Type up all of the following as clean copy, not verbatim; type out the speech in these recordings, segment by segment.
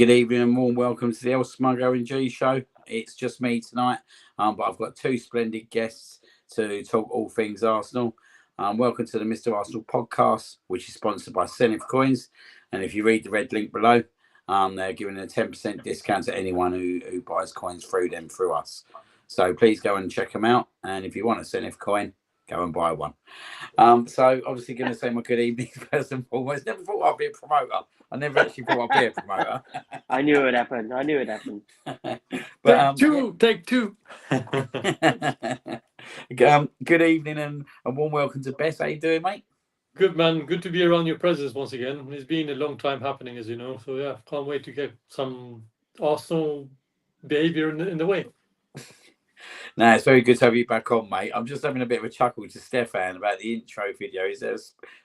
Good evening and warm welcome to the Smuggo and G show. It's just me tonight, but I've got two splendid guests to talk all things Arsenal. Welcome to the Mr. Arsenal podcast, which is sponsored by Zenith Coins. And if you read the red link below, they're giving a 10% discount to anyone who buys coins through us. So please go and check them out. And if you want a Zenith coin, go and buy one. So obviously going to say my good evening first and foremost. Never thought I'd be a promoter. I never actually thought I'd be a promoter. I knew it happened. But take two. Good evening and a warm welcome to Bess. How you doing, mate? Good, man. Good to be around your presence once again. It's been a long time happening, as you know. So yeah, can't wait to get some Arsenal behaviour in the way. No, it's very good to have you back on, mate. I'm just having a bit of a chuckle to Stefan about the intro video. Is there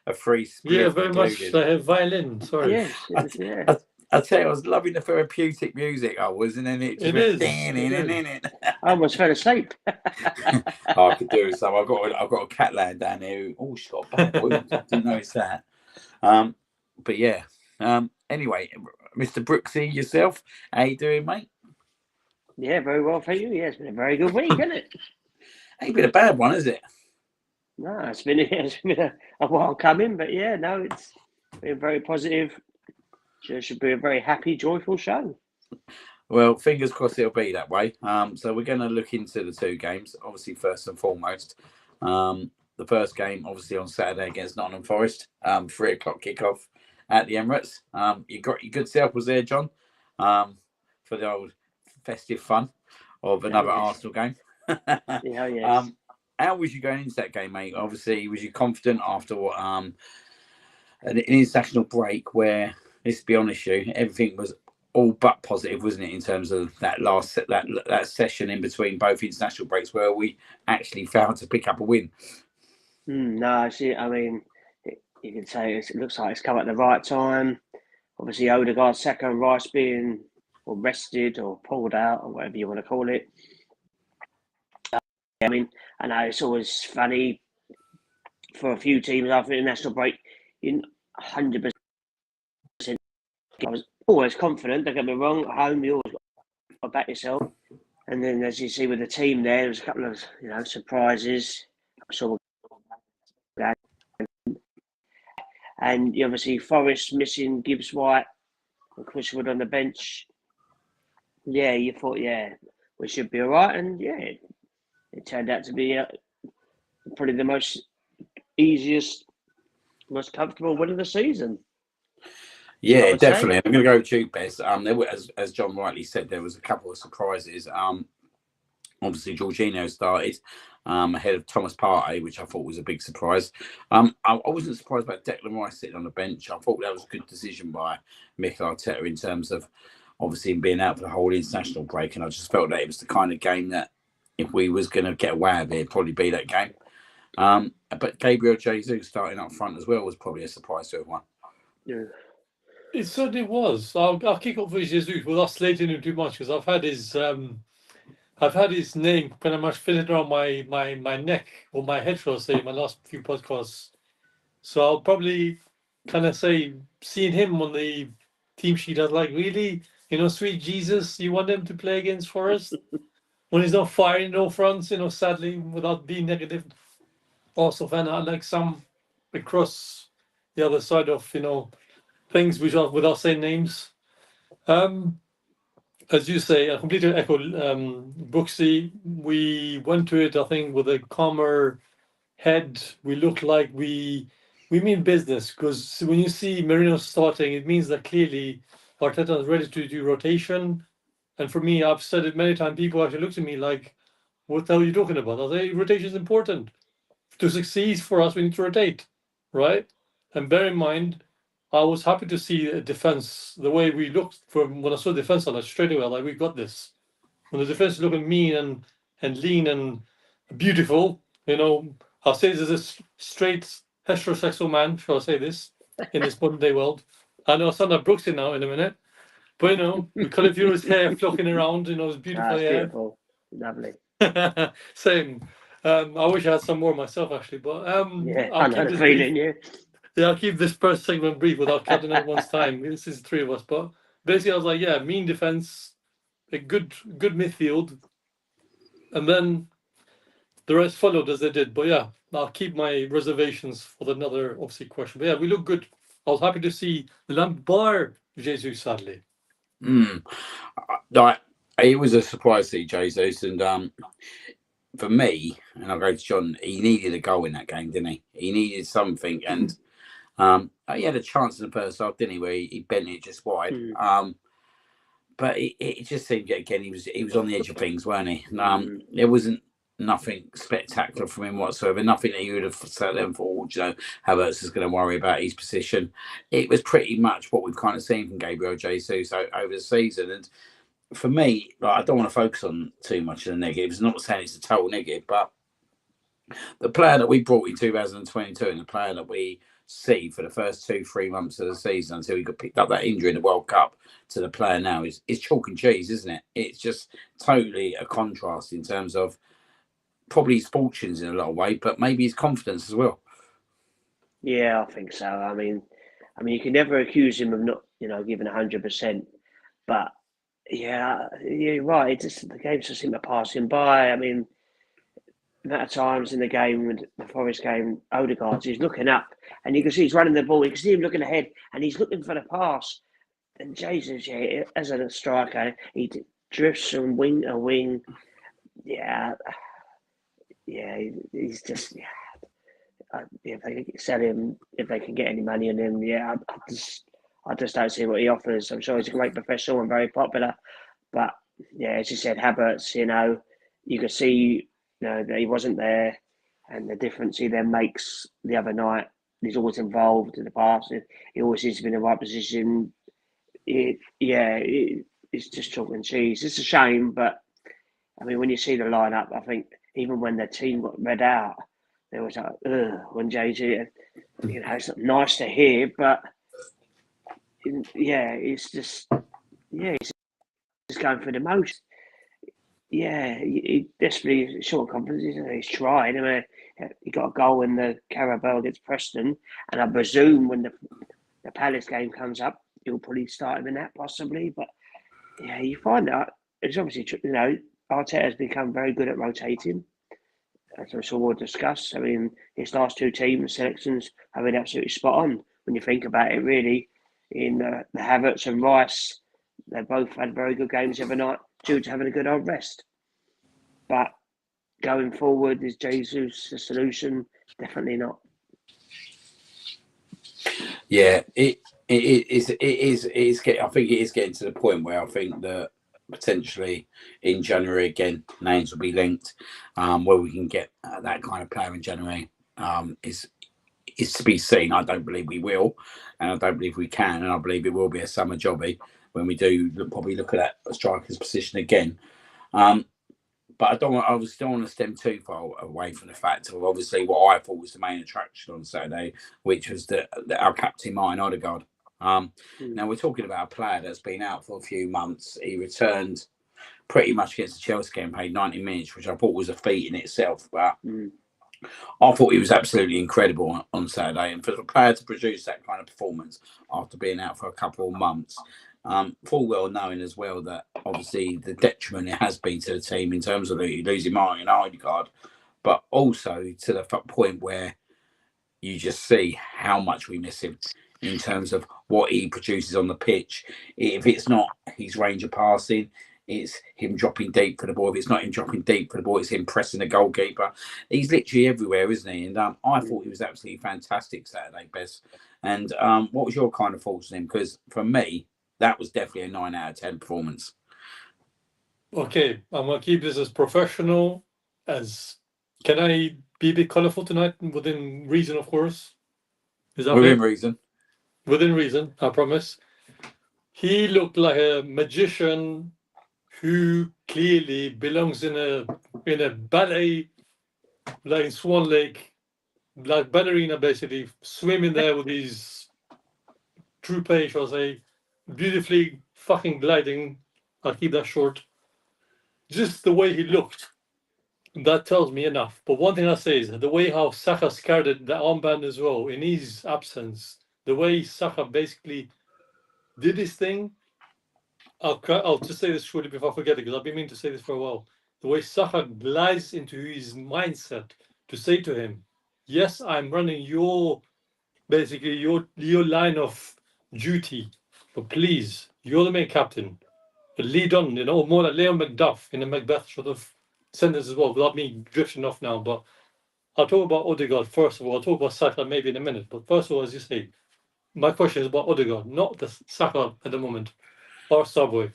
a free split? Yeah, very much. I have violin. Sorry. Yes, I tell you, I was loving the therapeutic music. I was, and then it just went in. I almost fell asleep. I could do some. I've got a cat laying down here. Oh, she's got a bad wound. I didn't notice that. But yeah. Anyway, Mr. Brooksy, yourself, how you doing, mate? Yeah, very well, thank you. Yeah, it's been a very good week, hasn't it? Ain't been a bad one, is it? No, it's been a while coming, but yeah, no, it's been very positive. It should be a very happy, joyful show. Well, fingers crossed it'll be that way. So we're going to look into the two games. Obviously, first and foremost, the first game, obviously on Saturday against Nottingham Forest, 3:00 kickoff at the Emirates. You got your good self was there, John, for the old festive fun of another Arsenal game. Yes. How was you going into that game, mate? Obviously, was you confident after what an international break where, let's be honest, everything was all but positive, wasn't it, in terms of that last that session in between both international breaks where we actually failed to pick up a win? No, see, I mean, you can say it looks like it's come at the right time. Obviously, Odegaard, Saka, and Rice being or rested or pulled out or whatever you want to call it. I mean, I know it's always funny for a few teams after the national break. In 100%, I was always confident. Don't get me wrong. At home, you always got to back yourself. And then, as you see with the team, there was a couple of surprises. And obviously, Forest missing Gibbs White and Chris Wood on the bench. Yeah, you thought, we should be all right. And, it turned out to be probably the most easiest, most comfortable win of the season. Yeah, definitely. I'm going to go with you, Bess. There were, as John rightly said, there was a couple of surprises. Obviously, Jorginho started ahead of Thomas Partey, which I thought was a big surprise. I wasn't surprised about Declan Rice sitting on the bench. I thought that was a good decision by Mikel Arteta in terms of obviously being out for the whole international break. And I just felt that it was the kind of game that if we was going to get away with it, it'd probably be that game. But Gabriel Jesus starting up front as well was probably a surprise to everyone. Yeah. It certainly was. I'll kick off with Jesus without slating him too much because I've had his name kind of much fitted around my neck or my head, shall I say, in my last few podcasts. So I'll probably kind of say, seeing him on the team sheet, I was like, really? Sweet Jesus, you want him to play against Forest? When he's not firing no fronts, sadly, without being negative. Also, fan, I like some across the other side of, things which are without saying names. As you say, I completely echo Brooksy. We went to it, I think, with a calmer head. We looked like we mean business because when you see Merino starting, it means that clearly Arteta is ready to do rotation. And for me, I've said it many times, people actually look at me like, what the hell are you talking about? I say, rotation is important. To succeed for us, we need to rotate, right? And bear in mind, I was happy to see a defense, the way we looked from when I saw the defense on it straight away, like, we got this. When the defense is looking mean and lean and beautiful, I'll say this is a straight heterosexual man, shall I say this, in this modern day world. I know I sound like Brooksy now in a minute. But with Calaveras hair flocking around, his beautiful hair. Beautiful. Lovely. Same. I wish I had some more myself, actually. But I know the feeling, I'll keep this first segment brief without cutting everyone's time. This is the three of us. But basically I was like, yeah, mean defense, a good midfield, and then the rest followed as they did. But yeah, I'll keep my reservations for another obviously question. But yeah, we look good. I was happy to see the lamp bar Jesus, sadly. Like, it was a surprise to see Jesus, and for me, and I'll go to John, he needed a goal in that game, didn't he? He needed something, and he had a chance in the first half, didn't he, where he bent it just wide. But it just seemed, again, he was on the edge of things, weren't he? There wasn't nothing spectacular from him whatsoever. Nothing that you would have set them for. Havertz is going to worry about his position. It was pretty much what we've kind of seen from Gabriel Jesus over the season. And for me, like, I don't want to focus on too much of the negatives. I'm not saying it's a total negative, but the player that we brought in 2022 and the player that we see for the first 2-3 months of the season until he got picked up that injury in the World Cup to the player now is chalk and cheese, isn't it? It's just totally a contrast in terms of probably his fortunes in a lot of way, but maybe his confidence as well. Yeah, I think so. I mean, you can never accuse him of not, giving 100%. But yeah, you're right. It just the games just seem to pass him by. I mean, the amount of times in the game, with the Forest game, Odegaard, he's looking up, and you can see he's running the ball. You can see him looking ahead, and he's looking for the pass. And Jesus, yeah, as a striker, he drifts from wing to wing. Yeah, he's just. Yeah. If they can sell him, if they can get any money on him, I just don't see what he offers. I'm sure he's a great professional and very popular, but yeah, as you said, Havertz, you could see, that he wasn't there, and the difference he then makes the other night. He's always involved in the pass. He always seems to be in the right position. It's just chalk and cheese. It's a shame, but I mean, when you see the lineup, I think even when the team got read out, there was like, when JG, it's nice to hear, but it's just, he's just going through the motion. Yeah, he desperately short confidence. He's tried. I mean, he got a goal in the Carabao against Preston, and I presume when the Palace game comes up, he'll probably start him in that possibly. But yeah, you find out it's obviously Arteta has become very good at rotating. As I'm sure we'll discuss. I mean, his last two team selections have been absolutely spot on when you think about it, really. In the Havertz and Rice, they both had very good games every night due to having a good old rest. But going forward, is Jesus the solution? Definitely not. Yeah, it is. I think it is getting to the point where I think that potentially in January again, names will be linked. Where we can get that kind of player in January is to be seen. I don't believe we will, and I don't believe we can, and I believe it will be a summer jobby when we do probably look at that striker's position again. But I don't want to stem too far away from the fact of obviously what I thought was the main attraction on Saturday, which was our captain Martin Odegaard. Now we're talking about a player that's been out for a few months. He returned pretty much against the Chelsea game, played 90 minutes, which I thought was a feat in itself. But I thought he was absolutely incredible on Saturday, and for the player to produce that kind of performance after being out for a couple of months. Full well knowing as well that obviously the detriment it has been to the team in terms of losing Martin Odegaard, but also to the point where you just see how much we miss him in terms of what he produces on the pitch. If it's not his range of passing, it's him dropping deep for the ball. If it's not him dropping deep for the ball, it's him pressing the goalkeeper. He's literally everywhere, isn't he? And I thought he was absolutely fantastic Saturday, Bess. And what was your kind of thoughts on him? Because for me, that was definitely a 9 out of 10 performance. Okay, I'm going to keep this as professional as... Can I be a bit colourful tonight? Within reason, of course. Is that within reason? Within reason, I promise. He looked like a magician who clearly belongs in a ballet, like in Swan Lake, like ballerina basically, swimming there with his troupe, shall I say, beautifully fucking gliding. I'll keep that short. Just the way he looked, that tells me enough. But one thing I say is the way how Saka skirted the armband as well in his absence, the way Saka basically did his thing, I'll just say this shortly before I forget it, because I've been meaning to say this for a while. The way Saka glides into his mindset to say to him, "Yes, I'm running basically your line of duty, but please, you're the main captain. But lead on, more like Leo Macduff in the Macbeth sort of sentence as well, without me drifting off now. But I'll talk about Odegaard first of all. I'll talk about Saka maybe in a minute. But first of all, as you say, my question is about Odegaard, not the Saka at the moment, or Subway.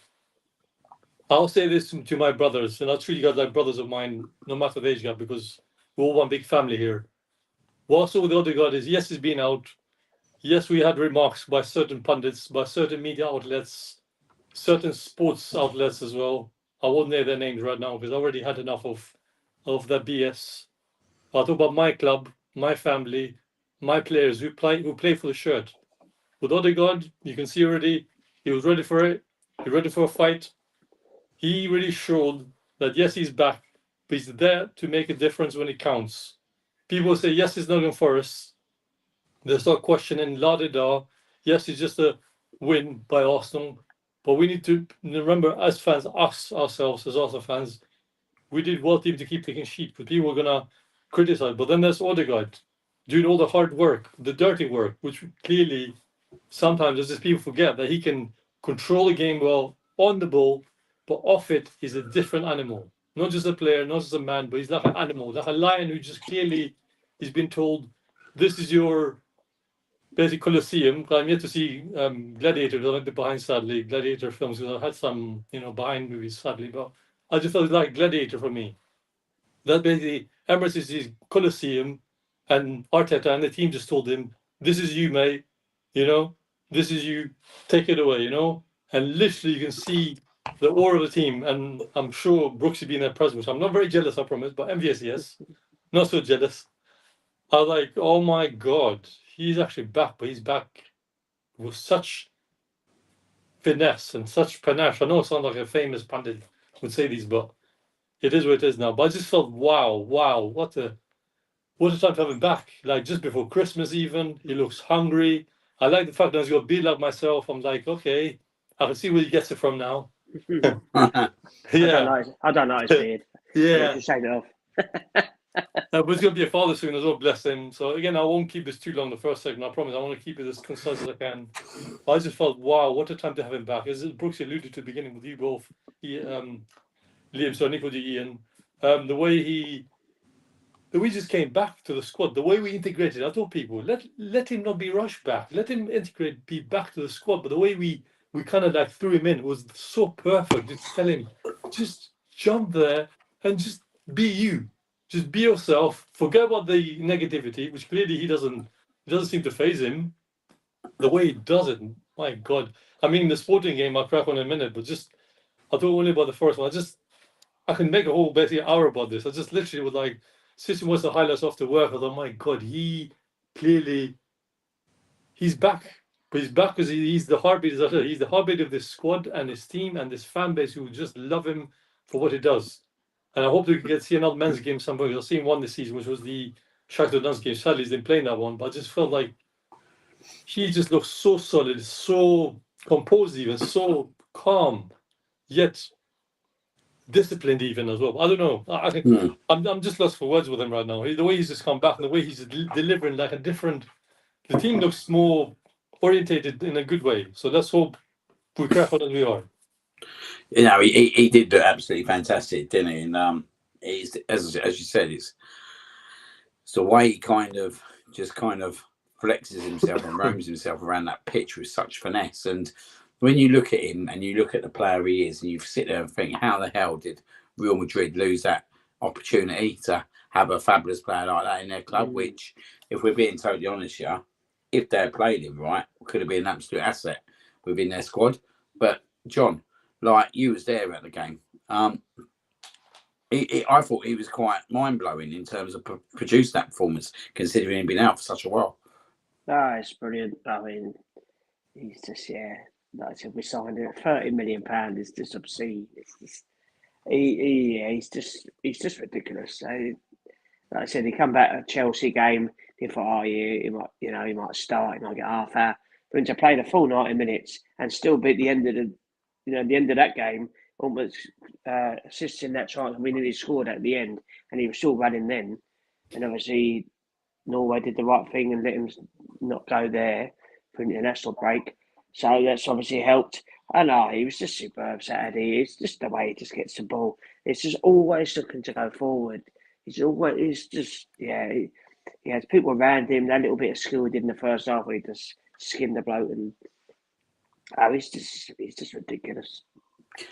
I'll say this to my brothers, and I'll treat you guys like brothers of mine, no matter the age gap, because we're all one big family here. What I saw with Odegaard is, yes, he's been out. Yes, we had remarks by certain pundits, by certain media outlets, certain sports outlets as well. I won't name their names right now because I already had enough of that BS. I'll talk about my club, my family, my players who play for the shirt. With Odegaard, you can see already he was ready for it. He's ready for a fight. He really showed that yes, he's back, but he's there to make a difference when it counts. People say yes, he's Nottingham Forest. There's no questioning la da da. Yes, it's just a win by Arsenal, but we need to remember as fans, us ourselves as Arsenal fans, we did well to keep taking sheep. But people are gonna criticize. But then there's Odegaard doing all the hard work, the dirty work, which clearly sometimes as just people forget that he can control the game well on the ball, but off it, he's a different animal. Not just a player, not just a man, but he's like an animal, like a lion who just clearly he's been told, this is your basic Colosseum. I'm yet to see Gladiator, I went behind sadly, Gladiator films, because I had some, behind movies sadly, but I just felt like Gladiator for me. That basically Emirates is his Colosseum, and Arteta and the team just told him, this is you, mate, this is you, take it away, and literally you can see the aura of the team, and I'm sure Brooks has been there present, which I'm not very jealous, I promise, but envious, yes, not so jealous. I was like, oh my God, he's actually back, but he's back with such finesse and such panache. I know it sounds like a famous pundit would say these, but it is what it is now. But I just felt, wow, what a time to have him back. Like just before Christmas even, he looks hungry. I like the fact that he's got a beard like myself. I'm like, okay, I can see where he gets it from now. Yeah. I don't like his beard. Yeah. Just shave it off. But he's going to be a father soon as well, bless him. So again, I won't keep this too long the first segment, I promise. I want to keep it as concise as I can. I just felt, wow, what a time to have him back. As Brooks alluded to the beginning with you both, Liam, so Nico D. Ian, the way he just came back to the squad, the way we integrated, I told people, let him not be rushed back. Let him be back to the squad. But the way we kind of like threw him in was so perfect. Just tell him, just jump there and just be you. Just be yourself. Forget about the negativity, which clearly he doesn't seem to faze him. The way he does it, my God. I mean, the sporting game, I'll crack on in a minute, but I'll talk only about the first one. I can make a whole basically hour about this. I just literally would like, since was the highlights after work, I thought, my God, he's back. But he's back because he's the heartbeat. He's the heartbeat of this squad and his team and this fan base who just love him for what he does. And I hope we can get to see another men's game somewhere. I've seen one this season, which was the Shakhtar Donetsk game. Sadly, he's been playing that one, but I just felt like he just looks so solid, so composed, even so calm, yet disciplined even as well. I don't know. I'm just lost for words with him right now. The way he's just come back and the way he's delivering like a different. The team looks more orientated in a good way. So let's hope we're careful as we are. He did look absolutely fantastic, didn't he? And he's, as you said, it's the way he kind of flexes himself and roams himself around that pitch with such finesse. And when you look at him and you look at the player he is, and you sit there and think, how the hell did Real Madrid lose that opportunity to have a fabulous player like that in their club? Which, if we're being totally honest here, if they had played him right, could have been an absolute asset within their squad. But John, like you was there at the game. I thought he was quite mind-blowing in terms of produce that performance, considering he'd been out for such a while. It's brilliant. I mean, he's just, like I said, we signed him at £30 million. Is just obscene. It's just, he's just ridiculous. So, like I said, he come back at a Chelsea game. He thought, he might start, he might get half hour. But to play the full 90 minutes and still be at the end of at the end of that game, almost assisting that chance. We nearly scored at the end, and he was still running then. And obviously, Norway did the right thing and let him not go there for an international break. So that's obviously helped. I know he was just superb Saturday. It's just the way he just gets the ball. It's just always looking to go forward. He has people around him. That little bit of skill he did in the first half where he just skimmed the bloke and he's just ridiculous.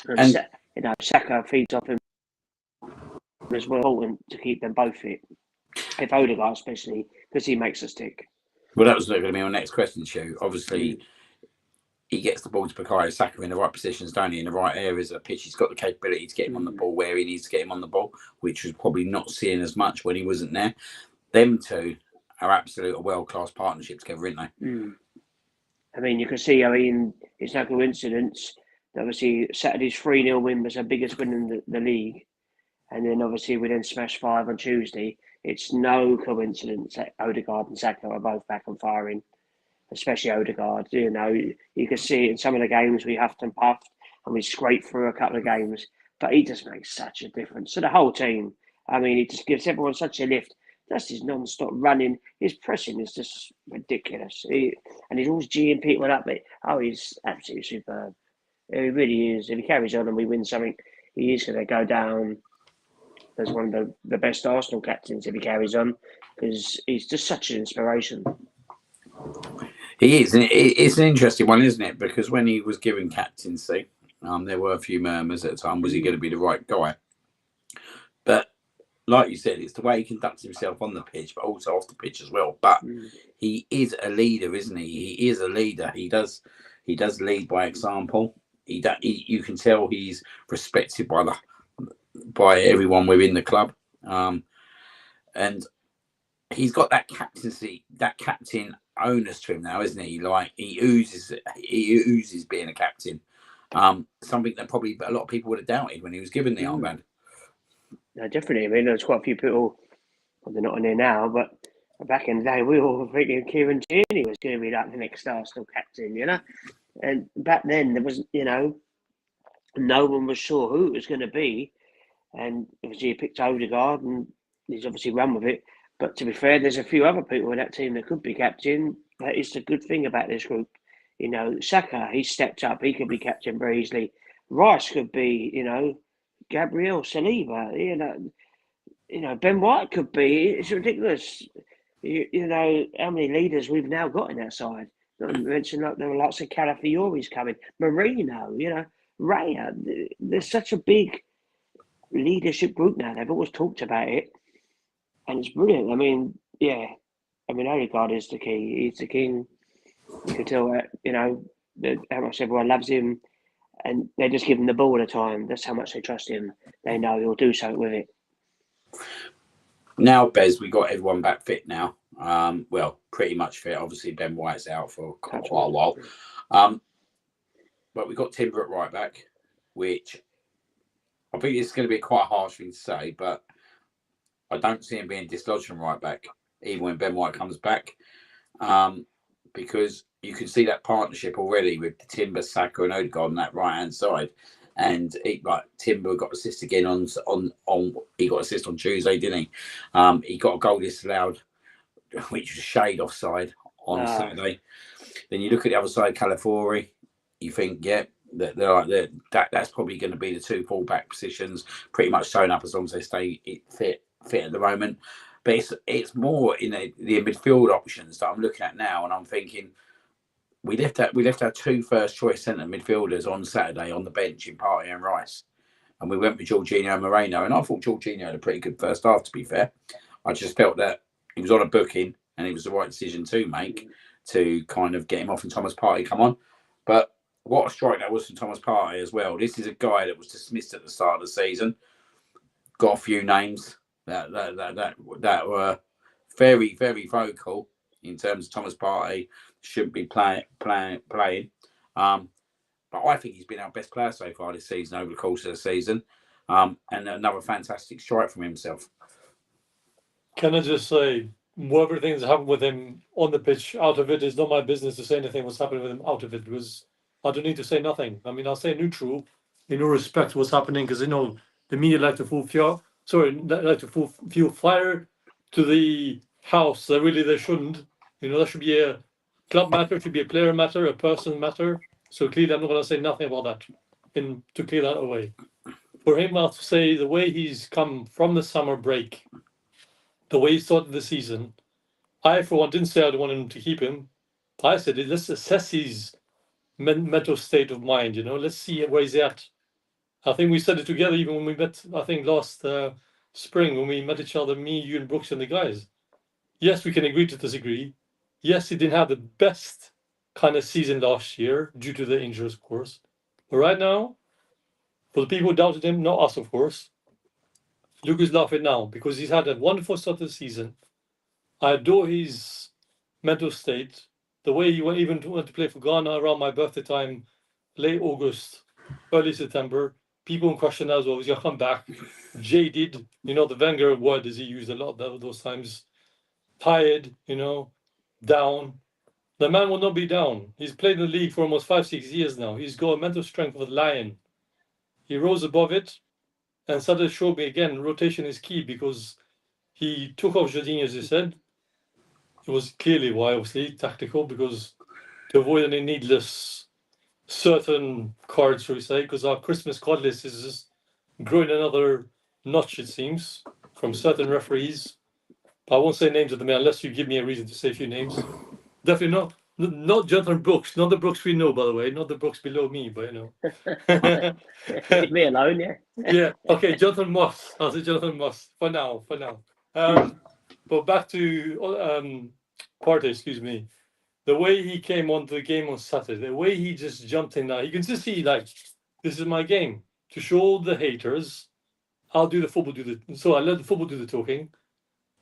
And Saka feeds off him as well, important to keep them both fit. If Odegaard especially, because he makes us tick. Well, that was going to be my next question, Stu. Obviously, he gets the ball to Bukayo Saka in the right positions, don't he? In the right areas of the pitch. He's got the capability to get him on the ball where he needs to get him on the ball, which was probably not seeing as much when he wasn't there. Them two are absolute world-class partnership together, aren't they? I mean, you can see, it's no coincidence that obviously Saturday's 3-0 win was our biggest win in the league. And then obviously we then smashed 5 on Tuesday. It's no coincidence that Odegaard and Saka are both back and firing, especially Odegaard. You can see it in some of the games we huffed and puffed and we scraped through a couple of games. But he just makes such a difference to the whole team. I mean, he just gives everyone such a lift. That's his non-stop running. His pressing is just ridiculous. And he's always geeing people up. He's absolutely superb. He really is. If he carries on and we win something, he is going to go down as one of the best Arsenal captains if he carries on, because he's just such an inspiration. He is. It's an interesting one, isn't it? Because when he was given captaincy, there were a few murmurs at the time. Was he going to be the right guy? But like you said, it's the way he conducts himself on the pitch, but also off the pitch as well. But he is a leader, isn't he? He is a leader. He does lead by example. You can tell he's respected by everyone within the club, and he's got that captaincy, that captain onus to him now, isn't he? Like he oozes being a captain. Something that probably a lot of people would have doubted when he was given the armband. No, definitely. I mean, there's quite a few people. Well, they're not on there now, but back in the day, we all were thinking Kieran Tierney was going to be like the next Arsenal captain, And back then, there was, no one was sure who it was going to be. And obviously, he picked Odegaard, and he's obviously run with it. But to be fair, there's a few other people in that team that could be captain. That is the good thing about this group. Saka, he stepped up. He could be captain very easily. Rice could be, Gabriel Saliba. Ben White could be. It's ridiculous. How many leaders we've now got in that side. Not to mention, there were lots of Calafiori's coming. Marino, Raya. There's such a big leadership group now. They've always talked about it, and it's brilliant. I mean, Odegaard is the key. He's the king. You can tell that, how much everyone loves him, and they just give him the ball all the time. That's how much they trust him. They know he'll do something with it. Now, Bez, we got everyone back fit now. Well, pretty much fit. Obviously, Ben White's out for quite a while. But we got Timber at right back, which I think it's going to be quite a harsh thing to say, but I don't see him being dislodged from right back, even when Ben White comes back, because you can see that partnership already with Timber, Saka, and Odegaard on that right hand side. And Timber got assist again he got assist on Tuesday, didn't he? He got a goal disallowed, which was shade offside on Saturday. Then you look at the other side, Calafiori. You think, that's probably going to be the two full-back positions, pretty much sewn up as long as they stay fit at the moment. But it's more in the midfield options that I'm looking at now, and I'm thinking we left our two first-choice centre midfielders on Saturday on the bench in Partey and Rice, and we went with Jorginho and Moreno, and I thought Jorginho had a pretty good first half, to be fair. I just felt that he was on a booking, and it was the right decision to make to kind of get him off and Thomas Partey come on. But what a strike that was from Thomas Partey as well. This is a guy that was dismissed at the start of the season. Got a few names that were very, very vocal in terms of Thomas Partey shouldn't be playing. But I think he's been our best player so far this season over the course of the season. And another fantastic strike from himself. Can I just say, everything that's happened with him on the pitch, out of it, is not my business to say anything what's happening with him out of it, because I don't need to say nothing. I mean, I'll say neutral in all respect to what's happening because the media like to fuel fire to the house that really they shouldn't. That should be a club matter, it should be a player matter, a person matter. So clearly, I'm not going to say nothing about that to clear that away. For him, I'll say the way he's come from the summer break, the way he started the season, I, for one, didn't say I wanted him to keep him. I said, let's assess his mental state of mind, let's see where he's at. I think we said it together even when we met, I think last spring, when we met each other, me, you, and Brooks and the guys. Yes, we can agree to disagree. Yes, he didn't have the best kind of season last year due to the injuries, of course. But right now, for the people who doubted him, not us, of course, Luke is laughing now because he's had a wonderful start to the season. I adore his mental state. The way he went to play for Ghana around my birthday time, late August, early September. People in question as well. He's gonna come back, jaded. The Wenger word is he used a lot those times. Tired, down. The man will not be down. He's played in the league for almost 5-6 years now. He's got a mental strength of a lion. He rose above it, and started to show me again. Rotation is key because he took off Jorginho, as you said. It was clearly why, obviously, tactical, because to avoid any needless certain cards, shall we say, because our Christmas card list is just growing another notch, it seems, from certain referees. I won't say names of them unless you give me a reason to say a few names. Definitely not Jonathan Brooks, not the Brooks we know, by the way, not the Brooks below me, but Leave me alone, yeah. Yeah, okay, Jonathan Moss. I'll say Jonathan Moss for now. But back to Partey, excuse me. The way he came onto the game on Saturday, the way he just jumped in now, you can just see this is my game. To show all the haters, I'll do the football so I let the football do the talking.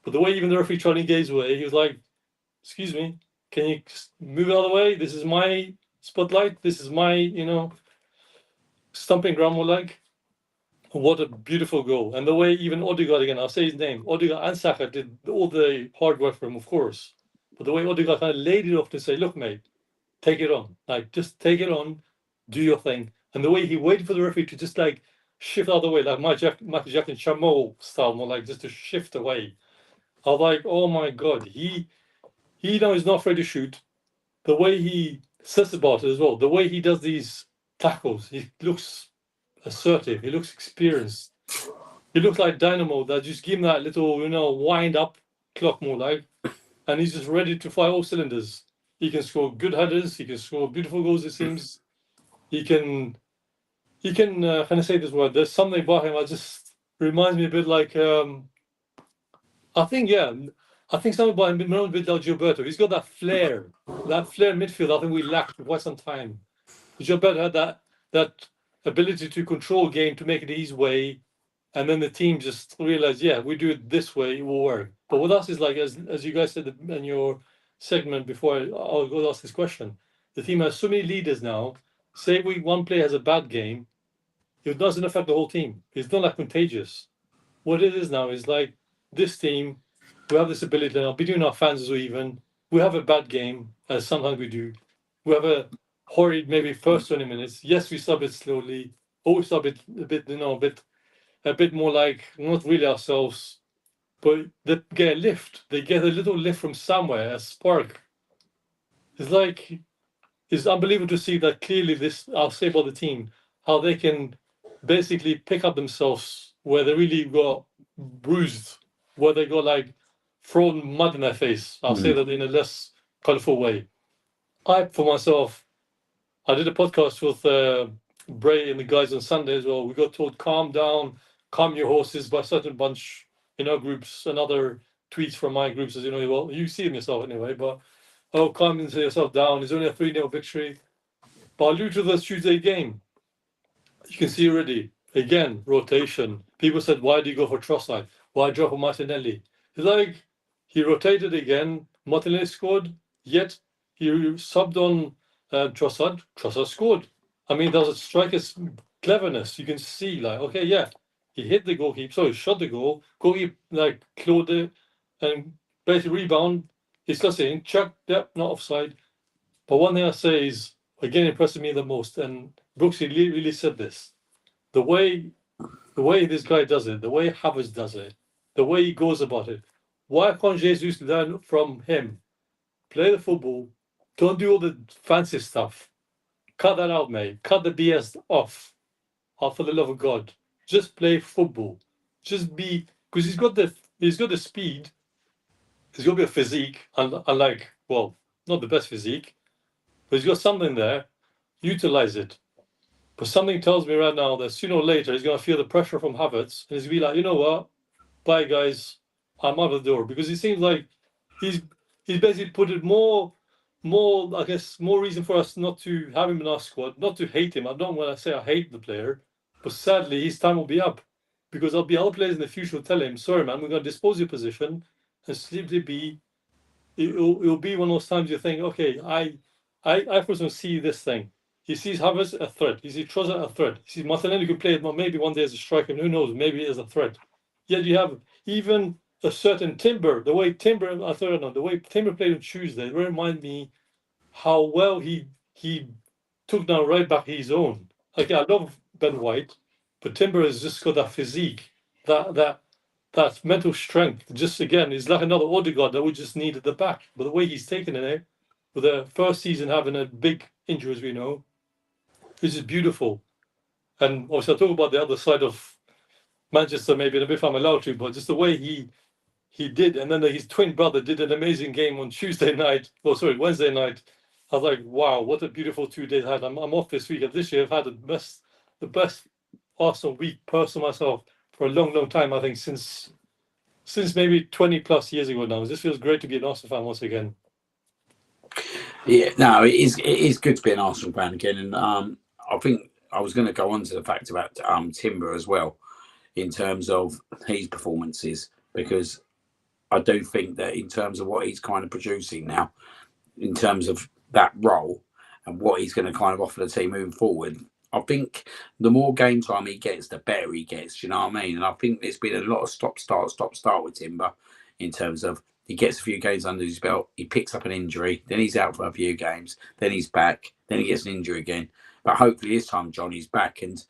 But the way even the referee tried to engage away, he was like, excuse me, can you just move out of the way? This is my spotlight. This is my, stumping ground more like. What a beautiful goal. And the way even Odegaard, again, I'll say his name, Odegaard and Saka did all the hard work for him, of course. But the way Odegaard kind of laid it off to say, look, mate, take it on. Just take it on, do your thing. And the way he waited for the referee to just shift out of the way, like Michael Jack and Chameau style, more like just to shift away. I was like, oh my God, he now is not afraid to shoot. The way he says about it as well, the way he does these tackles, he looks assertive, he looks experienced. He looks like Dynamo that just give him that little, wind up clock more like, and he's just ready to fire all cylinders. He can score good headers, he can score beautiful goals, it seems. He can can I say this word? There's something about him that just reminds me a bit like I think something about him reminds me a bit like Gilberto. He's got that flair midfield I think we lacked for quite some time. Gilberto had that ability to control game, to make it his way, and then the team just realized, yeah, we do it this way, it will work. But with us is like, as you guys said in your segment before, I'll go ask this question. The team has so many leaders now. Say one player has a bad game, it doesn't affect the whole team. It's not like contagious. What it is now is like this team, we have this ability now, between our fans as well even, we have a bad game, as sometimes we do. We have a horrid maybe first 20 minutes. Yes, we sub it slowly. Or we sub it a bit more like not really ourselves, but they get a lift. They get a little lift from somewhere, a spark. It's unbelievable to see that clearly this, I'll say about the team, how they can basically pick up themselves where they really got bruised, where they got thrown mud in their face. I'll say that in a less colourful way. For myself, I did a podcast with Bray and the guys on Sunday as well. We got told, calm down, calm your horses by a certain bunch in our groups and other tweets from my groups, as you know, well, you see them yourself anyway, but calm yourself down. It's only a 3-0 victory. But allude to the Tuesday game. You can see already, again, rotation. People said, why do you go for Trossard? Why drop for Martinelli? It's like he rotated again. Martinelli scored, yet he subbed on Trossard. Trossard scored. I mean, there's a striker's cleverness. You can see, okay, yeah, he hit the goalkeeper, so he shot the goal. Goalkeeper, clawed it, and basically rebound. He's got saying, chuck, yep, not offside. But one thing I say is, again impresses me the most. And Brooksy really said this: the way this guy does it, the way Havertz does it, the way he goes about it. Why can't Jesus learn from him? Play the football. Don't do all the fancy stuff. Cut that out, mate. Cut the BS off. Oh, for the love of God, just play football. Just be, because he's got the speed. He's got a bit of physique, unlike, well, not the best physique, but he's got something there. Utilize it. But something tells me right now that sooner or later he's going to feel the pressure from Havertz, and he's going to be like, you know what, bye guys, I'm out of the door, because it seems like he's basically put it more, I guess, more reason for us not to have him in our squad, not to hate him. I don't want to say I hate the player, but sadly his time will be up, because there'll be other players in the future who tell him, sorry man, we're going to dispose your position, and simply be, it'll be one of those times you think, okay, I personally see this thing. He sees Havertz a threat. He sees Trossard a threat. He sees Martinelli could play maybe one day as a striker, and who knows, maybe as a threat. Yet you have even a certain Timber, the way Timber played on Tuesday, it reminded me how well he took down right back his own. Like, I love Ben White, but Timber has just got that physique, that mental strength. Just again, he's like another Odegaard that we just need at the back. But the way he's taken it, with the first season having a big injury, as we know, is just beautiful. And obviously, I'll talk about the other side of Manchester maybe in a bit if I'm allowed to, but just the way he did, and then his twin brother did an amazing game on Wednesday night. I was like, wow, what a beautiful 2 days I had. I'm off this week, and this year I've had the best Arsenal week, personal myself, for a long time. I think since maybe 20 plus years ago now. It just feels great to be an Arsenal fan once again. Yeah, no, it is good to be an Arsenal fan again, and I think I was going to go on to the fact about Timber as well, in terms of his performances, because I do think that in terms of what he's kind of producing now, in terms of that role and what he's going to kind of offer the team moving forward, I think the more game time he gets, the better he gets. You know what I mean? And I think there's been a lot of stop start with Timber, in terms of he gets a few games under his belt, he picks up an injury, then he's out for a few games, then he's back, then he gets an injury again. But hopefully this time, Johnny's back, and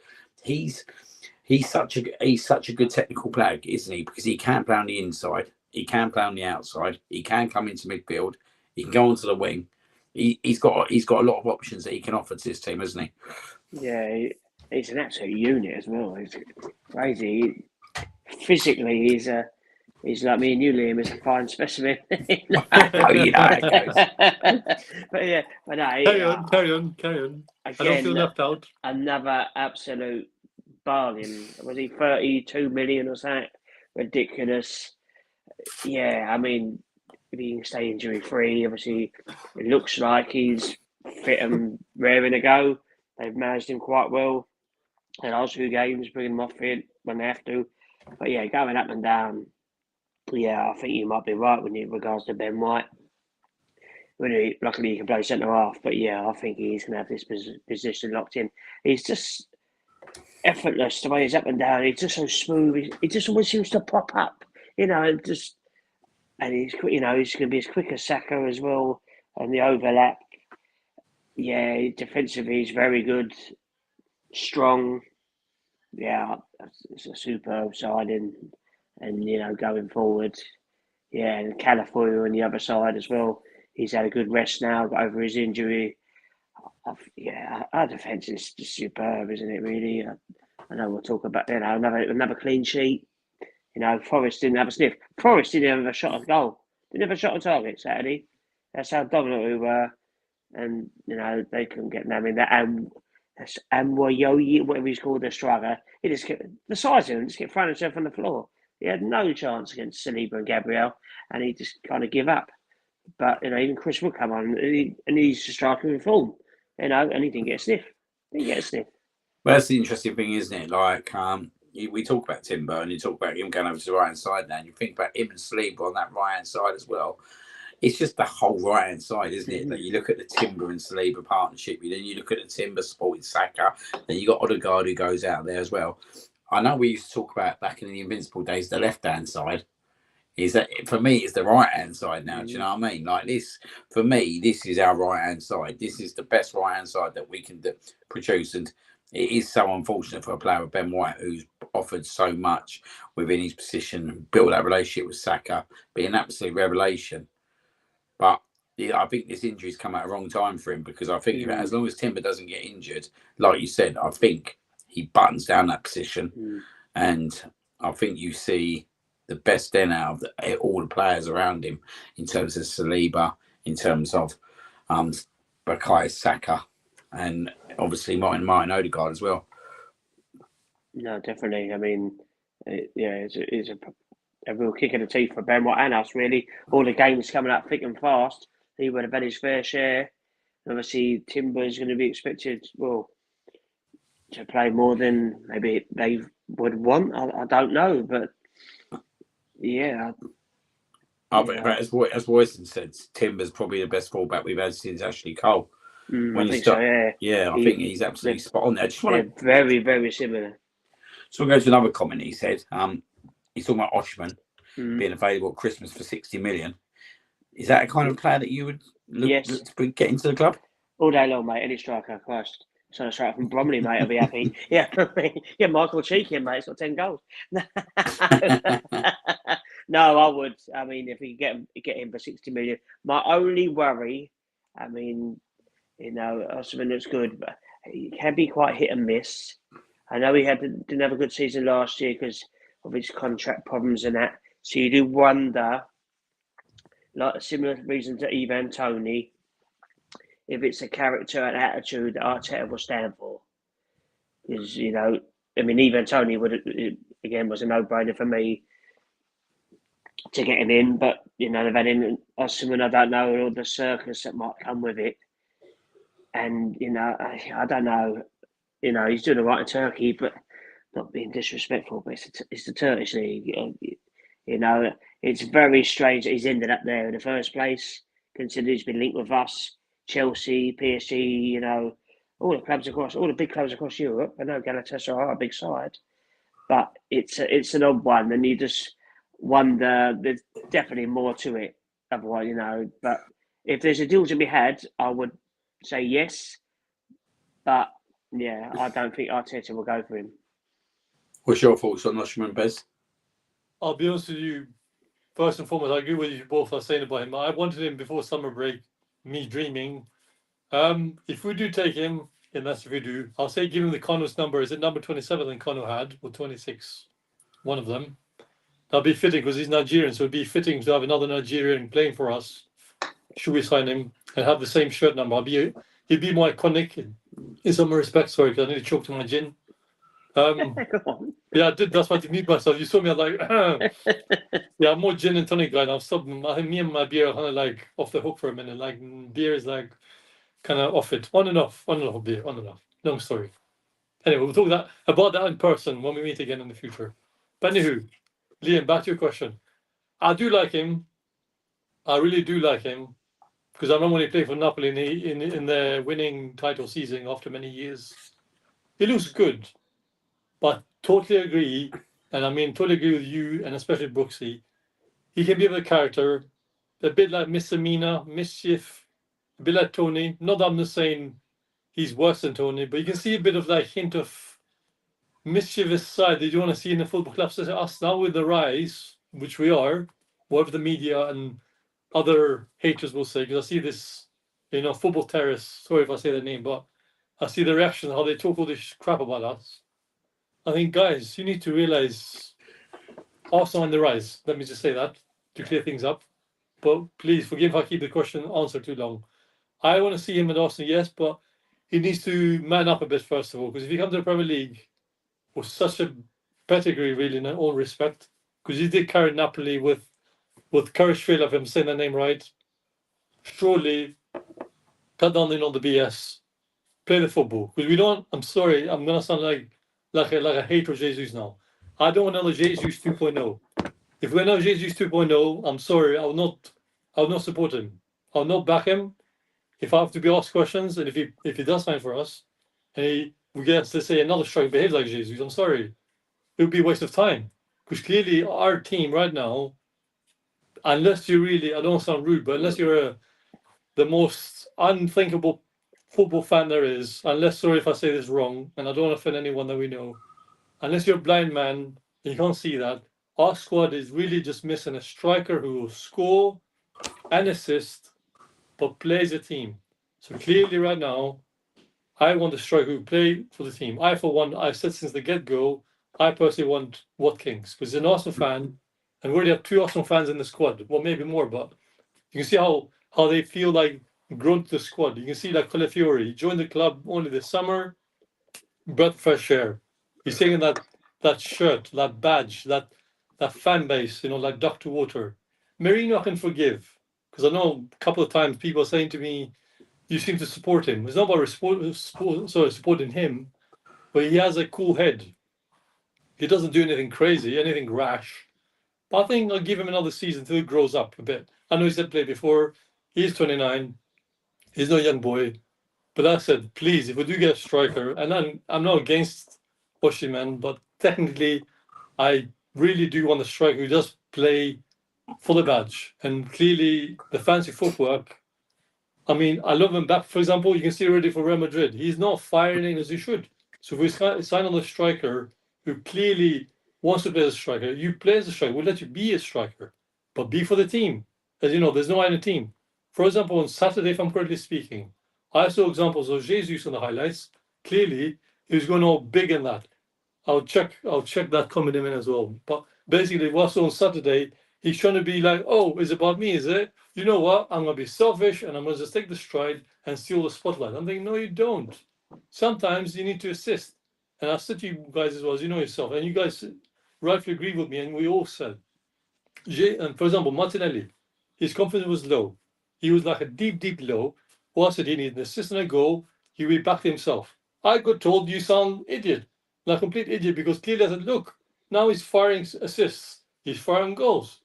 he's such a good technical player, isn't he? Because he can play on the inside, he can play on the outside, he can come into midfield, he can go onto the wing. He's got a lot of options that he can offer to his team, hasn't he? Yeah, he's an absolute unit as well. He's crazy. Physically, he's like me and you, Liam. He's a fine specimen. Oh, you know how it goes. But yeah, but no, Carry on. Again, I don't feel left out. Another absolute bargain. Was he 32 million or something? Ridiculous. Yeah, I mean, if he can stay injury free, obviously it looks like he's fit and raring to go. They've managed him quite well. The last few games, bringing him off it when they have to. But yeah, going up and down. Yeah, I think you might be right when in regards to Ben White. Luckily, he can play centre half. But yeah, I think he's going to have this position locked in. He's just effortless the way he's up and down. He's just so smooth. He just always seems to pop up. And he's quick. He's going to be as quick as Saka as well, and the overlap. Yeah, defensively he's very good, strong. Yeah, it's a superb signing, and going forward, yeah, and California on the other side as well. He's had a good rest now, got over his injury. Our defence is just superb, isn't it? Really, I know we'll talk about another clean sheet. Forest didn't have a sniff. Forest didn't have a shot at goal. Didn't have a shot on target Saturday. That's how dominant we were, and they couldn't get them in that. That's Amwayoyi, whatever he's called, the striker. He just kept the size of him, just kept throwing himself on the floor. He had no chance against Saliba and Gabriel, and he just kind of give up. But even Chris would come on, and he's just striking in form. And he didn't get a sniff. Well, that's the interesting thing, isn't it? Like, we talk about Timber, and you talk about him going over to the right hand side now, and you think about him and Saliba on that right hand side as well. It's just the whole right hand side, isn't it? That you look at the Timber and Saliba partnership, then you look at the Timber supporting Saka, then you got Odegaard who goes out there as well. I know we used to talk about back in the Invincible days the left hand side. is that for me it's the right hand side now. Do you know what I mean? Like this, for me, this is our right hand side. This is the best right hand side that we can produce, and it is so unfortunate for a player with Ben White who's offered so much within his position and built that relationship with Saka, being an absolute revelation. But yeah, I think this injury's come at a wrong time for him, because I think as long as Timber doesn't get injured, like you said, I think he buttons down that position, and I think you see the best then out of all the players around him, in terms of Saliba, in terms of Bukayo Saka, and obviously Martin Odegaard as well. No, definitely. I mean, it's a real kick in the teeth for Ben White and us, really. All the games coming up thick and fast. He would have had his fair share. Obviously, Timber is going to be expected, well, to play more than maybe they would want. I don't know, but yeah. But as Royston said, Timber's probably the best fullback we've had since Ashley Cole. I think so, yeah. I think he's absolutely spot on there. I just want to very, very similar. So we'll go to another comment he said. He's talking about Oshman being available at Christmas for 60 million. Is that a kind of player that you would look to get into the club? All day long, mate. Any striker, Christ. So a striker from Bromley, mate, I'll be happy. Yeah, Michael Cheeky, mate. He's got 10 goals. No, I would. I mean, if we get him for 60 million. My only worry, I mean, Oshman looks good, but he can be quite hit and miss. I know he didn't have a good season last year because of his contract problems and that. So you do wonder, like a similar reason to Ivan Toney, if it's a character and attitude that Arteta will stand for. Because, I mean, Ivan Toney was a no-brainer for me to get him in. But, they've had in someone I don't know, or the circus that might come with it. And, I don't know. He's doing all right in Turkey, but not being disrespectful, but it's the Turkish league. It's very strange that he's ended up there in the first place, considering he's been linked with us, Chelsea, PSG, all the big clubs across Europe. I know Galatasaray are a big side, but it's an odd one, and you just wonder. There's definitely more to it. Otherwise, but if there's a deal to be had, I would say yes. But yeah, I don't think Arteta will go for him. What's your thoughts on Oshman, Bez? I'll be honest with you. First and foremost, I agree with you both are saying about him. I wanted him before summer break, me dreaming. If we do take him, and that's if we do, I'll say give him the Connor's number. Is it number 27 that Connor had, or 26? One of them. That'll be fitting because he's Nigerian, so it'd be fitting to have another Nigerian playing for us. Should we sign him and have the same shirt number? He'd be more iconic in some respects. Sorry, because I need to choke to my gin. Yeah, I did. That's why I mute myself. You saw me, I'm like, yeah, I'm more gin and tonic guy. I'm stopping. I think me and my beer are kind of like off the hook for a minute. Like beer is like kind of off it. On and off beer, on and off. Long story. Anyway, we'll talk about that in person when we meet again in the future. But anywho, Liam, back to your question. I do like him. I really do like him because I remember when he played for Napoli in the winning title season after many years. He looks good. But totally agree, and I mean totally agree with you, and especially Brooksy. He can be of a character, a bit like misdemeanor, mischief, a bit like Tony. Not that I'm just saying he's worse than Tony, but you can see a bit of like hint of mischievous side that you want to see in the football clubs. Us now with the rise, which we are, whatever the media and other haters will say, because I see this, football terrorists. Sorry if I say the name, but I see the reaction, how they talk all this crap about us. I think, guys, you need to realize Arsenal on the rise. Let me just say that to clear things up. But please forgive if I keep the question answered too long. I want to see him at Arsenal, yes, but he needs to man up a bit first of all. Because if he comes to the Premier League with such a pedigree, really, in all respect, because he did carry Napoli with courage, feel of him saying the name right. Surely, cut down on the BS. Play the football. Because we don't. I'm sorry. I'm gonna sound like a hater of Jesus now. I don't want another Jesus 2.0. If we're not Jesus 2.0, I'm sorry, I will not support him. I'll not back him. If I have to be asked questions, and if he does sign for us, and we get, let's say, another striker behaves like Jesus, I'm sorry. It would be a waste of time. Because clearly our team right now unless you really, I don't sound rude, but unless you're the most unthinkable football fan there is, unless, sorry if I say this wrong, and I don't want to offend anyone that we know, unless you're a blind man, you can't see that. Our squad is really just missing a striker who will score and assist, but plays a team. So clearly, right now, I want a striker who play for the team. I, for one, I've said since the get-go, I personally want Watkins because he's an Arsenal fan, and we already have 2 Arsenal fans in the squad. Well, maybe more, but you can see how they feel like grown to the squad. You can see like Calafiori, he joined the club only this summer, breath of fresh air. He's taking that shirt, that badge, that fan base, like Dr. Water. Merino I can forgive because I know a couple of times people are saying to me, "You seem to support him." It's not about supporting him, but he has a cool head. He doesn't do anything crazy, anything rash. But I think I'll give him another season until he grows up a bit. I know he's had played before. He's 29. He's no young boy. But I said, please, if we do get a striker, and I'm not against Oshiman, but technically, I really do want a striker who does play for the badge. And clearly, the fancy footwork. I mean, I love him back. For example, you can see already for Real Madrid, he's not firing as he should. So if we sign on a striker who clearly wants to play as a striker, you play as a striker. We'll let you be a striker, but be for the team. As you know, there's no other team. For example, on Saturday, if I'm correctly speaking, I saw examples of Jesus on the highlights. Clearly, he was going all big in that. I'll check that comment in as well. But basically, what's on Saturday, he's trying to be like, oh, it's about me, is it? You know what? I'm gonna be selfish and I'm gonna just take the stride and steal the spotlight. I'm thinking, no, you don't. Sometimes you need to assist. And I said to you guys as well, as you know yourself, and you guys rightfully agree with me, and we all said, and for example, Martinelli, his confidence was low. He was like a deep, deep low. Well, I said he needed an assist and a goal. He rebacked himself. I got told you sound idiot, like a complete idiot, because clearly I said, look, now he's firing assists, he's firing goals.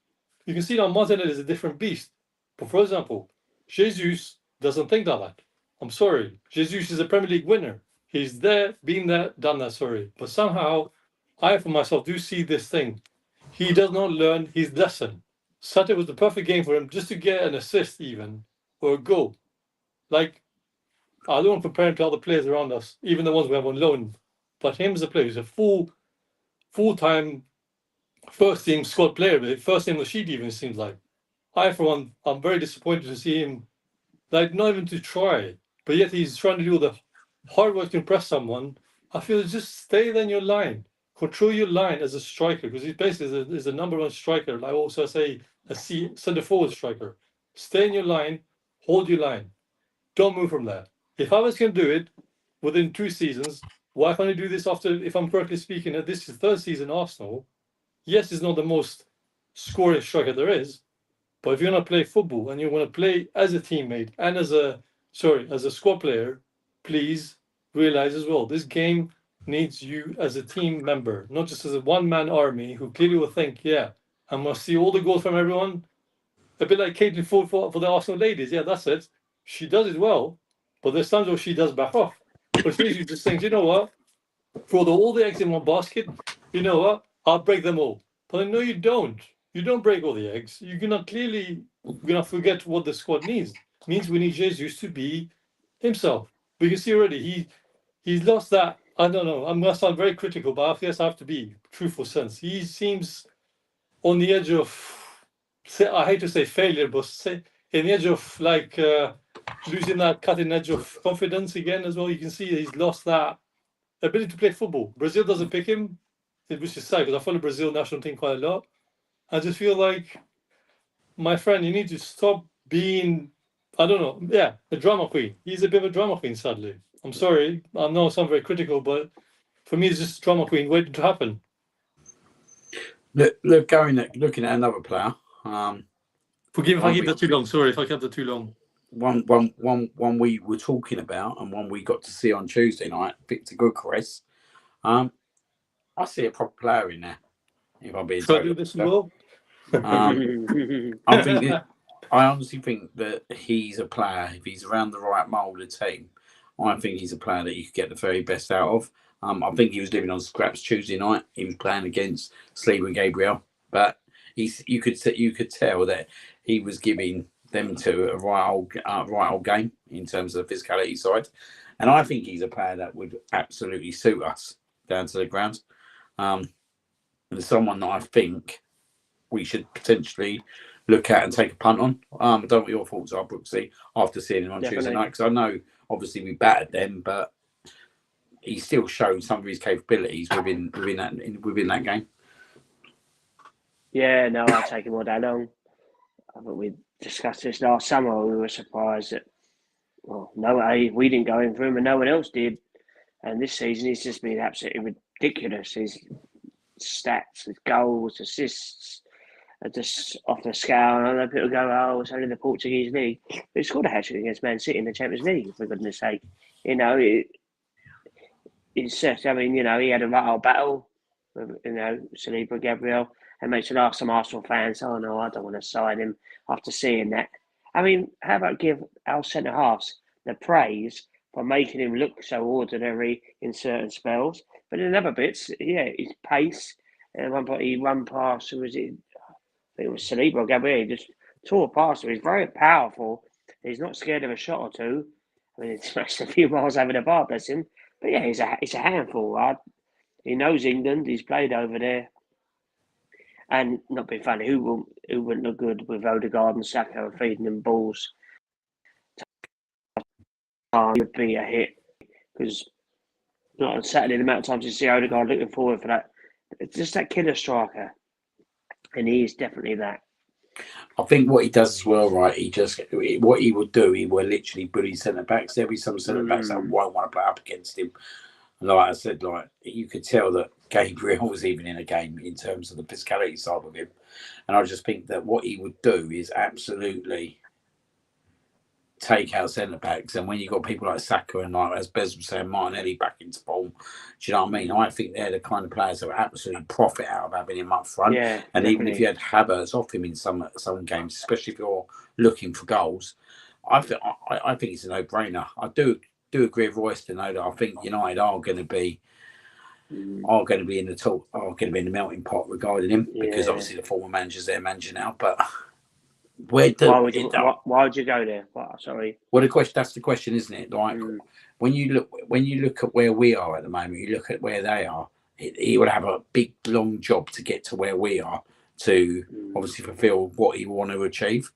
You can see now Martinelli is a different beast. But for example, Jesus doesn't think like that. I'm sorry. Jesus is a Premier League winner. He's there, been there, done that, sorry. But somehow, I for myself do see this thing. He does not learn his lesson. Saturday was the perfect game for him just to get an assist even, or a goal. Like, I don't want to compare him to other players around us, even the ones we have on loan. But him as a player, he's a full-time first team squad player, but first team the sheet even seems like. I, for one, I'm very disappointed to see him, like, not even to try, but yet he's trying to do all the hard work to impress someone. I feel just stay there in your line, control your line as a striker, because he basically is a number 1 striker. Like also say a centre forward striker. Stay in your line, hold your line, don't move from there. If I was going to do it within 2 seasons, why can't I do this after? If I'm correctly speaking, this is 3rd season Arsenal. Yes, he's not the most scoring striker there is, but if you're going to play football and you want to play as a teammate and as a squad player, please realize as well, this game needs you as a team member, not just as a one-man army who clearly will think, yeah, I'm going to see all the goals from everyone. A bit like Caitlin Ford for the Arsenal ladies. Yeah, that's it. She does it well, but there's times where she does back off. But she just thinks, you know what? For all the eggs in one basket, you know what? I'll break them all. But no, you don't. You don't break all the eggs. You're gonna forget what the squad needs. It means we need Jesus to be himself. We can see already he's lost that. I don't know. I'm gonna sound very critical, but I guess I have to be truthful sense. He seems on the edge of, I hate to say failure, but in the edge of like losing that cutting edge of confidence again as well. You can see he's lost that ability to play football. Brazil doesn't pick him, which is sad because I follow Brazil national team quite a lot. I just feel like, my friend, you need to stop being, I don't know, yeah, a drama queen. He's a bit of a drama queen, sadly. I'm sorry. I know I sound very critical, but for me, it's just a drama queen waiting to happen. Look, looking at another player. Forgive if I keep that too long. Sorry if I kept that too long. One we were talking about and one we got to see on Tuesday night, Victor Gyökeres. I see a proper player in there. If I'm being so do this well. I honestly think that he's a player. If he's around the right mould of team, I think he's a player that you could get the very best out of. I think he was living on scraps Tuesday night. He was playing against Sleeve and Gabriel, but you could tell that he was giving them to a right old game in terms of the physicality side, and I think he's a player that would absolutely suit us down to the ground. And someone that I think we should potentially look at and take a punt on. I don't know what your thoughts are, Brooksy, after seeing him on Tuesday night, because I know obviously we battered them, but he still showed some of his capabilities within that game. Yeah, no, I'll take him all day long. I think we discussed this last summer. We were surprised that, we didn't go in for him and no one else did. And this season, he's just been absolutely ridiculous. His stats, his goals, assists are just off the scale. And I know people go, "Oh, it's only the Portuguese league." But he scored a hat-trick against Man City in the Champions League, for goodness sake. You know, he had a right battle with, Saliba Gabriel. And makes it ask some Arsenal fans, "Oh no, I don't want to sign him," after seeing that. I mean, how about give our centre halves the praise for making him look so ordinary in certain spells, but in other bits, his pace. At one point, he run past. Who was it? I think it was Saliba or Gabriel. He just tore past him. He's very powerful. He's not scared of a shot or two. I mean, it's smashed a few miles over the bar, bless him. But yeah, he's a handful, right? He knows England. He's played over there. And not being funny, who wouldn't look good with Odegaard and Saka and feeding them balls? Would be a hit, because not on Saturday, the amount of times you see Odegaard looking forward for that, it's just that killer striker, and he is definitely that. I think what he does as well, right? What he would do, he will literally bully centre backs. There'll be some centre backs that won't want to play up against him. Like I said, you could tell that Gabriel was even in a game in terms of the physicality side of him. And I just think that what he would do is absolutely take out centre backs. And when you've got people like Saka and, like as Bez was saying, Martinelli back into form, do you know what I mean? I think they're the kind of players that would absolutely profit out of having him up front. Yeah, and definitely. Even if you had Havertz off him in some games, especially if you're looking for goals, I think it's a no-brainer. I do agree with Royce to know that I think United are going to be in the talk, are going to be in the melting pot regarding him, because obviously the former manager's their manager now. But why would you go there? Sorry. Well, that's the question, isn't it? Like when you look at where we are at the moment, you look at where they are. He would have a big long job to get to where we are to obviously fulfil what he want to achieve.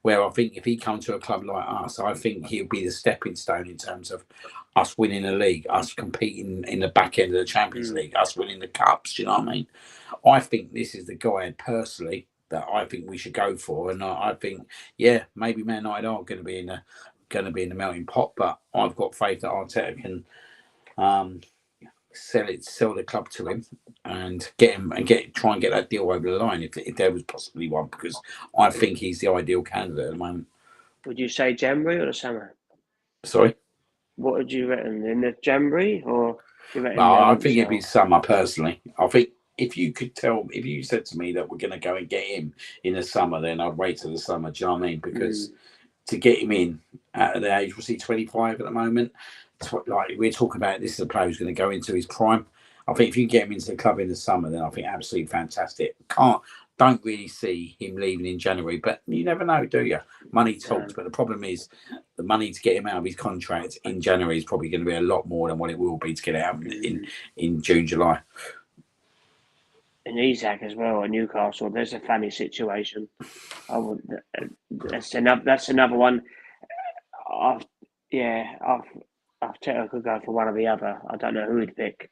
Where I think if he comes to a club like us, I think he'll be the stepping stone in terms of us winning the league, us competing in the back end of the Champions League, us winning the cups. Do you know what I mean? I think this is the guy personally that I think we should go for, and I think maybe Man United are going to be in the melting pot, but I've got faith that Arteta can sell the club to him and try and get that deal over the line if there was possibly one, because I think he's the ideal candidate at the moment. Would you say January or the summer? Sorry? What would you reckon, in the January or? I think it'd be summer personally. I think if you said to me that we're going to go and get him in the summer, then I'd wait till the summer. Do you know what I mean? Because to get him in at the age, was he 25 at the moment? Like we're talking about, this is a player who's going to go into his prime. I think if you can get him into the club in the summer, then I think absolutely fantastic. Don't really see him leaving in January, but you never know, do you? Money talks, but the problem is the money to get him out of his contract in January is probably going to be a lot more than what it will be to get out in June, July. And Isak as well at Newcastle. There's a funny situation. That's another one. Arteta could go for one or the other. I don't know who he'd pick,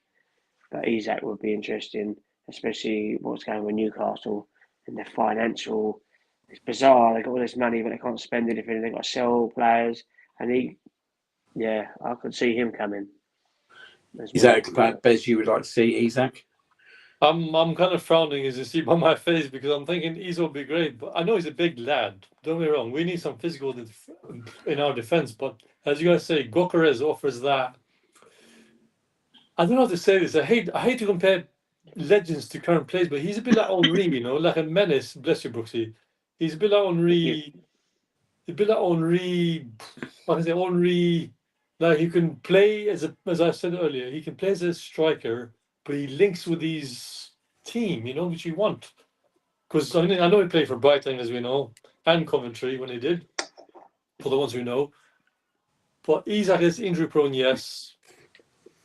but Isak would be interesting, especially what's going on with Newcastle and the financial. It's bizarre. They've got all this money, but they can't spend anything. They've got to sell players, and I could see him coming. Is that a Bez you would like to see, Isak? I'm kind of frowning, as you see by my face, because I'm thinking Isak would be great, but I know he's a big lad. Don't get me wrong. We need some physical in our defense, but as you guys say, Gyökeres offers that. I don't know how to say this. I hate to compare legends to current players, but he's a bit like Henry, like a menace. Bless you, Brooksy. He's a bit like Henry. Henry. Like he can play as I said earlier, he can play as a striker, but he links with his team, which you want. because I know he played for Brighton, as we know, and Coventry when he did, for the ones who know. But Isak is injury prone, yes.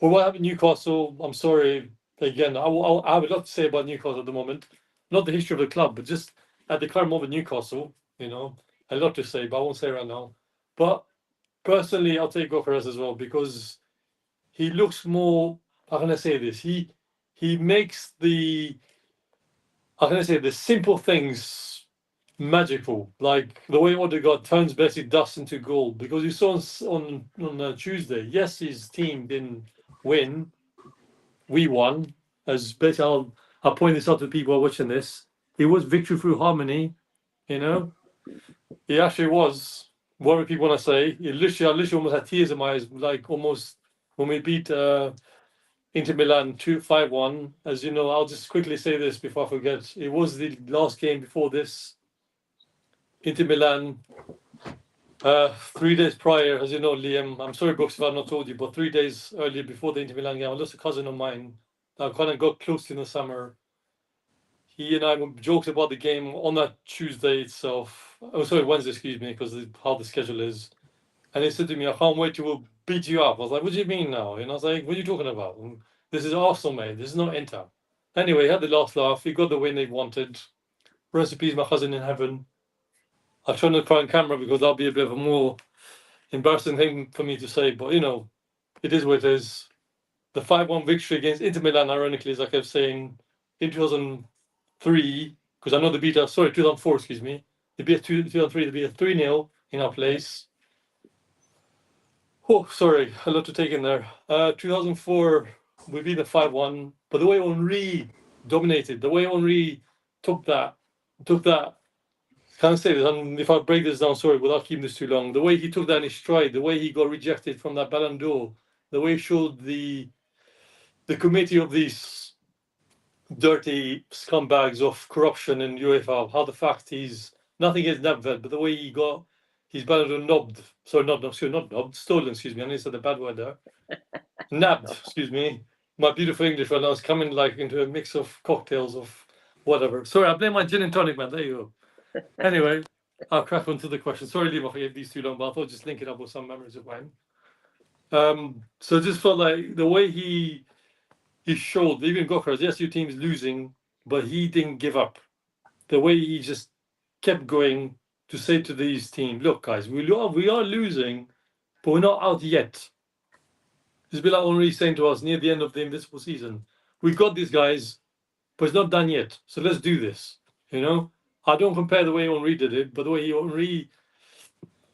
But what happened in Newcastle, I'm sorry. Again, I have a lot to say about Newcastle at the moment. Not the history of the club, but just at the current moment, Newcastle, a lot to say, but I won't say right now. But personally, I'll take Gokares as well because he looks more, how can I say this? He makes the, how can I say, the simple things magical, like the way Odegaard turns basically dust into gold. Because you saw on Tuesday, yes, his team didn't win, we won. As basically, I'll point this out to people who are watching this. It was victory through harmony, you know. It actually was. What do people want to say? I literally almost had tears in my eyes, like almost when we beat Inter Milan 2-5-1. As you know, I'll just quickly say this before I forget. It was the last game before this. Inter Milan, 3 days prior, as you know, Liam, I'm sorry, Brooks, if I've not told you, but 3 days earlier before the Inter Milan game, I lost a cousin of mine that kind of got close in the summer. He and I joked about the game on that Tuesday itself. Oh, sorry, Wednesday, excuse me, because how the schedule is. And he said to me, I can't wait to beat you up. I was like, what do you mean now? And I was like, what are you talking about? And this is Arsenal, mate. This is not Inter. Anyway, he had the last laugh. He got the win he wanted. Rest in peace, my cousin in heaven. I try not to cry on camera because that'll be a bit of a more embarrassing thing for me to say. But, it is what it is. The 5-1 victory against Inter Milan, ironically, as I kept saying, in 2003, because I know they beat us, 2004, excuse me. They beat 2003, they beat us 3-0 in our place. Oh, sorry, a lot to take in there. 2004, we beat the 5-1, but the way Henry dominated, the way Henry took that, can't say this, and if I break this down, sorry, without keeping this too long, the way he took that in his stride, the way he got rejected from that Ballon d'Or, the way he showed the committee of these dirty scumbags of corruption in UEFA, how the fact he's nothing against Nedved, but the way he got his Ballon d'Or knobbed, not knobbed, stolen, excuse me, I nearly said a bad word there. Nabbed, excuse me. My beautiful English when I was coming like into a mix of cocktails of whatever. Sorry, I blame my gin and tonic, man. There you go. Anyway, I'll crack on to the question. Sorry, Liam, if I gave these too long, but I thought I'd just link it up with some memories of mine. So it just felt like the way he showed, even Gokares, yes, your team's losing, but he didn't give up. The way he just kept going to say to these teams, look, guys, we are losing, but we're not out yet. It's a bit like Henry saying to us near the end of the Invincible season, we've got these guys, but it's not done yet. So let's do this. I don't compare the way Henry did it, but the way Henry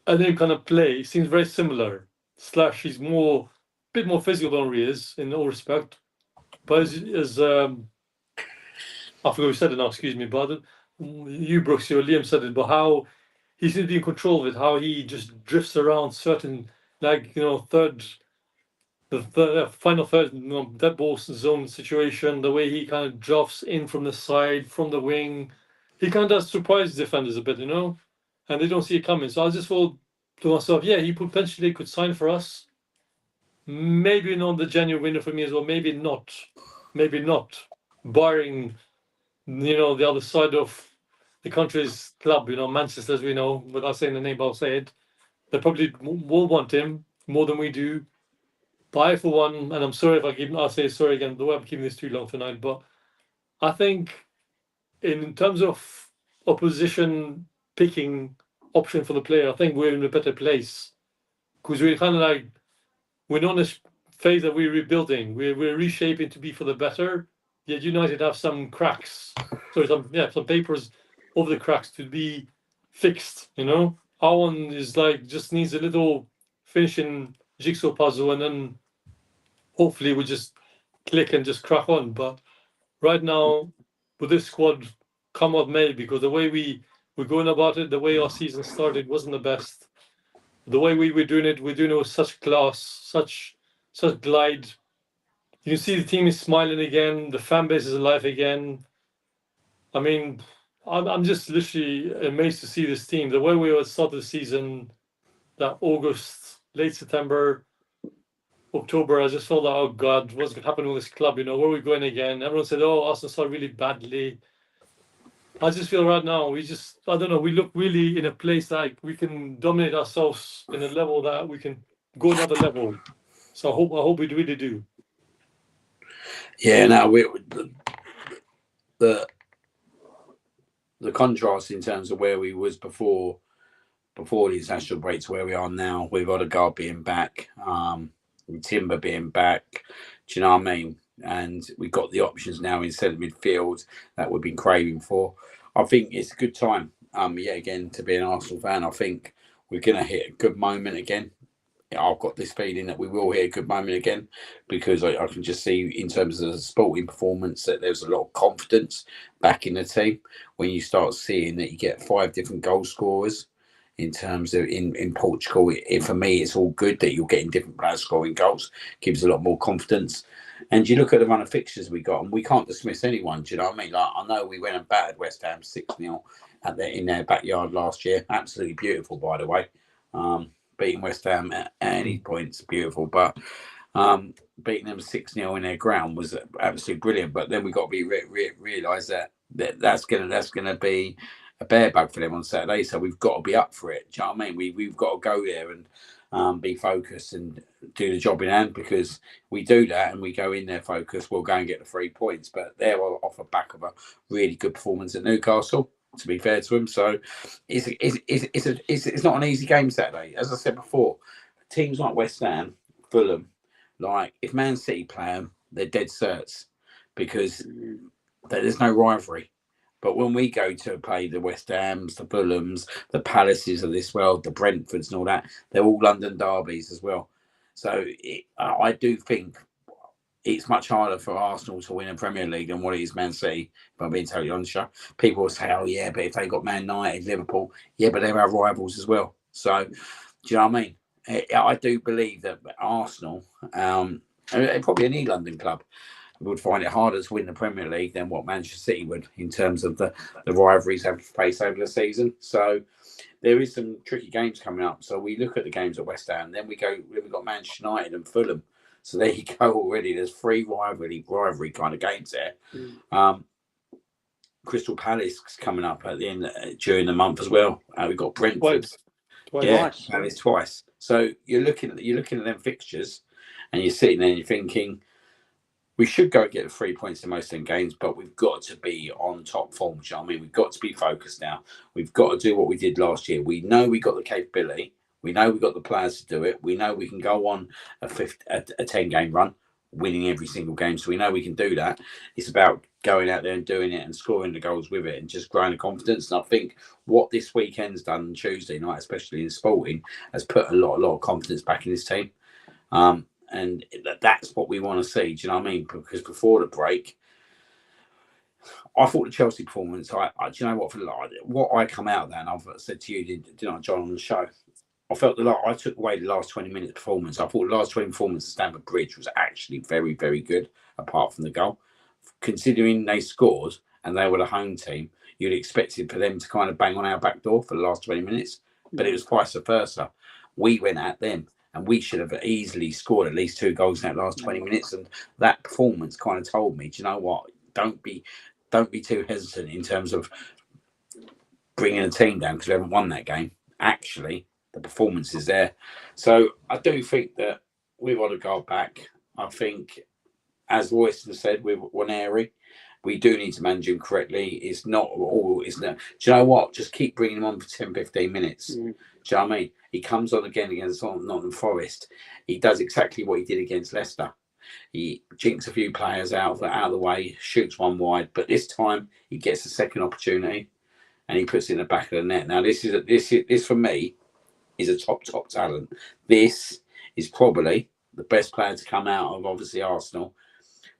and him kind of play seems very similar. / he's a bit more physical than Henry is in all respect. But as I forgot who said it now, excuse me, but you, Brooks, or Liam said it, but how he seems to be in control of it, how he just drifts around certain, the final third, dead ball zone situation, the way he kind of drafts in from the side, from the wing. He kind of does surprise defenders a bit, and they don't see it coming. So I just thought to myself, yeah, he potentially could sign for us. Maybe not the genuine winner for me as well. Maybe not. Barring, the other side of the country's club, Manchester, as we know, without saying the name, but I'll say it. They probably will want him more than we do. But I, for one, and I'm sorry if I'll say sorry again, the way I'm keeping this too long tonight, but I think in terms of opposition picking option for the player, I think we're in a better place because we're kind of we're not in this phase that we're rebuilding. We're reshaping to be for the better. Yet United have some cracks. Sorry, some papers over the cracks to be fixed. Our one is just needs a little finishing jigsaw puzzle, and then hopefully we just click and just crack on. But right now, with this squad, come what may, because the way we're going about it, the way our season started wasn't the best. The way we're doing it with such class, such glide. You can see the team is smiling again. The fan base is alive again. I mean, I'm just literally amazed to see this team. The way we started the season, that August, late September, October, I just felt like, oh God, what's going to happen with this club? Where are we going again? Everyone said, oh, Arsenal started really badly. I just feel right now I don't know, we look really in a place like we can dominate ourselves in a level that we can go another level. So I hope we really do. Yeah, no, the contrast in terms of where we was before the international break to where we are now, with Odegaard being back, Timber being back. Do you know what I mean? And we've got the options now in centre midfield that we've been craving for. I think it's a good time, yet again, to be an Arsenal fan. I think we're going to hit a good moment again. I've got this feeling that we will hit a good moment again, because I can just see in terms of the sporting performance that there's a lot of confidence back in the team when you start seeing that you get 5 different goal scorers. In terms of in Portugal, for me, it's all good that you're getting different players scoring goals. Gives a lot more confidence. And you look at the run of fixtures we got, and we can't dismiss anyone. Do you know what I mean? Like, I know we went and battered West Ham 6-0 in their backyard last year. Absolutely beautiful, by the way. Beating West Ham at any point's beautiful, but beating them 6-0 in their ground was absolutely brilliant. But then we got to be realise that's gonna be a bear bug for them on Saturday, so we've got to be up for it. Do you know what I mean? We've got to go there and be focused and do the job in hand, because we do that and we go in there focused, we'll go and get the 3 points. But they're off the back of a really good performance at Newcastle, to be fair to them. So it's not an easy game Saturday. As I said before, teams like West Ham, Fulham, like if Man City play them, they're dead certs, because there's no rivalry. But when we go to play the West Hams, the Fulhams, the Palaces of this world, the Brentfords and all that, they're all London derbies as well. So I do think it's much harder for Arsenal to win a Premier League than what it is Man City, if I'm being totally honest. People will say, oh, yeah, but if they got Man United, Liverpool, yeah, but they're our rivals as well. So, do you know what I mean? I do believe that Arsenal, and probably any London club, would find it harder to win the Premier League than what Manchester City would, in terms of the rivalries have faced over the season. So there is some tricky games coming up. So we look at the games at West Ham, then we've got Manchester United and Fulham. So there you go already. There's 3 rivalry kind of games there. Crystal Palace coming up at the end during the month as well. We've got Brentford. Twice. Palace twice. So you're looking at them fixtures, and you're sitting there and you're thinking, we should go and get the 3 points in most of them games, but we've got to be on top form. You know what I mean? We've got to be focused now. We've got to do what we did last year. We know we got the capability. We know we've got the players to do it. We know we can go on a 10-game run, winning every single game. So we know we can do that. It's about going out there and doing it and scoring the goals with it and just growing the confidence. And I think what this weekend's done on Tuesday night, especially in Sporting, has put a lot of confidence back in this team. And that's what we want to see. Do you know what I mean? Because before the break, I thought the Chelsea performance, do you know what I come out of that, and I've said to you, didn't I, John, on the show, I felt I took away the last 20 minutes performance. I thought the last 20 performance at Stamford Bridge was actually very, very good, apart from the goal. Considering they scored and they were the home team, you'd expect it for them to kind of bang on our back door for the last 20 minutes. But it was vice versa. We went at them, and we should have easily scored at least 2 goals in that last 20 minutes. And that performance kind of told me, do you know what? Don't be too hesitant in terms of bringing a team down, because we haven't won that game. Actually, the performance is there. So I do think that with Odegaard back, I think, as Royston said, with Waneri, we do need to manage him correctly. It's not all, isn't it? Do you know what? Just keep bringing him on for 10, 15 minutes. Do you know what I mean? He comes on again against Nottingham Forest. He does exactly what he did against Leicester. He jinks a few players out of the way, shoots one wide, but this time he gets a second opportunity and he puts it in the back of the net. Now, this for me is a top talent. This is probably the best player to come out of, obviously, Arsenal,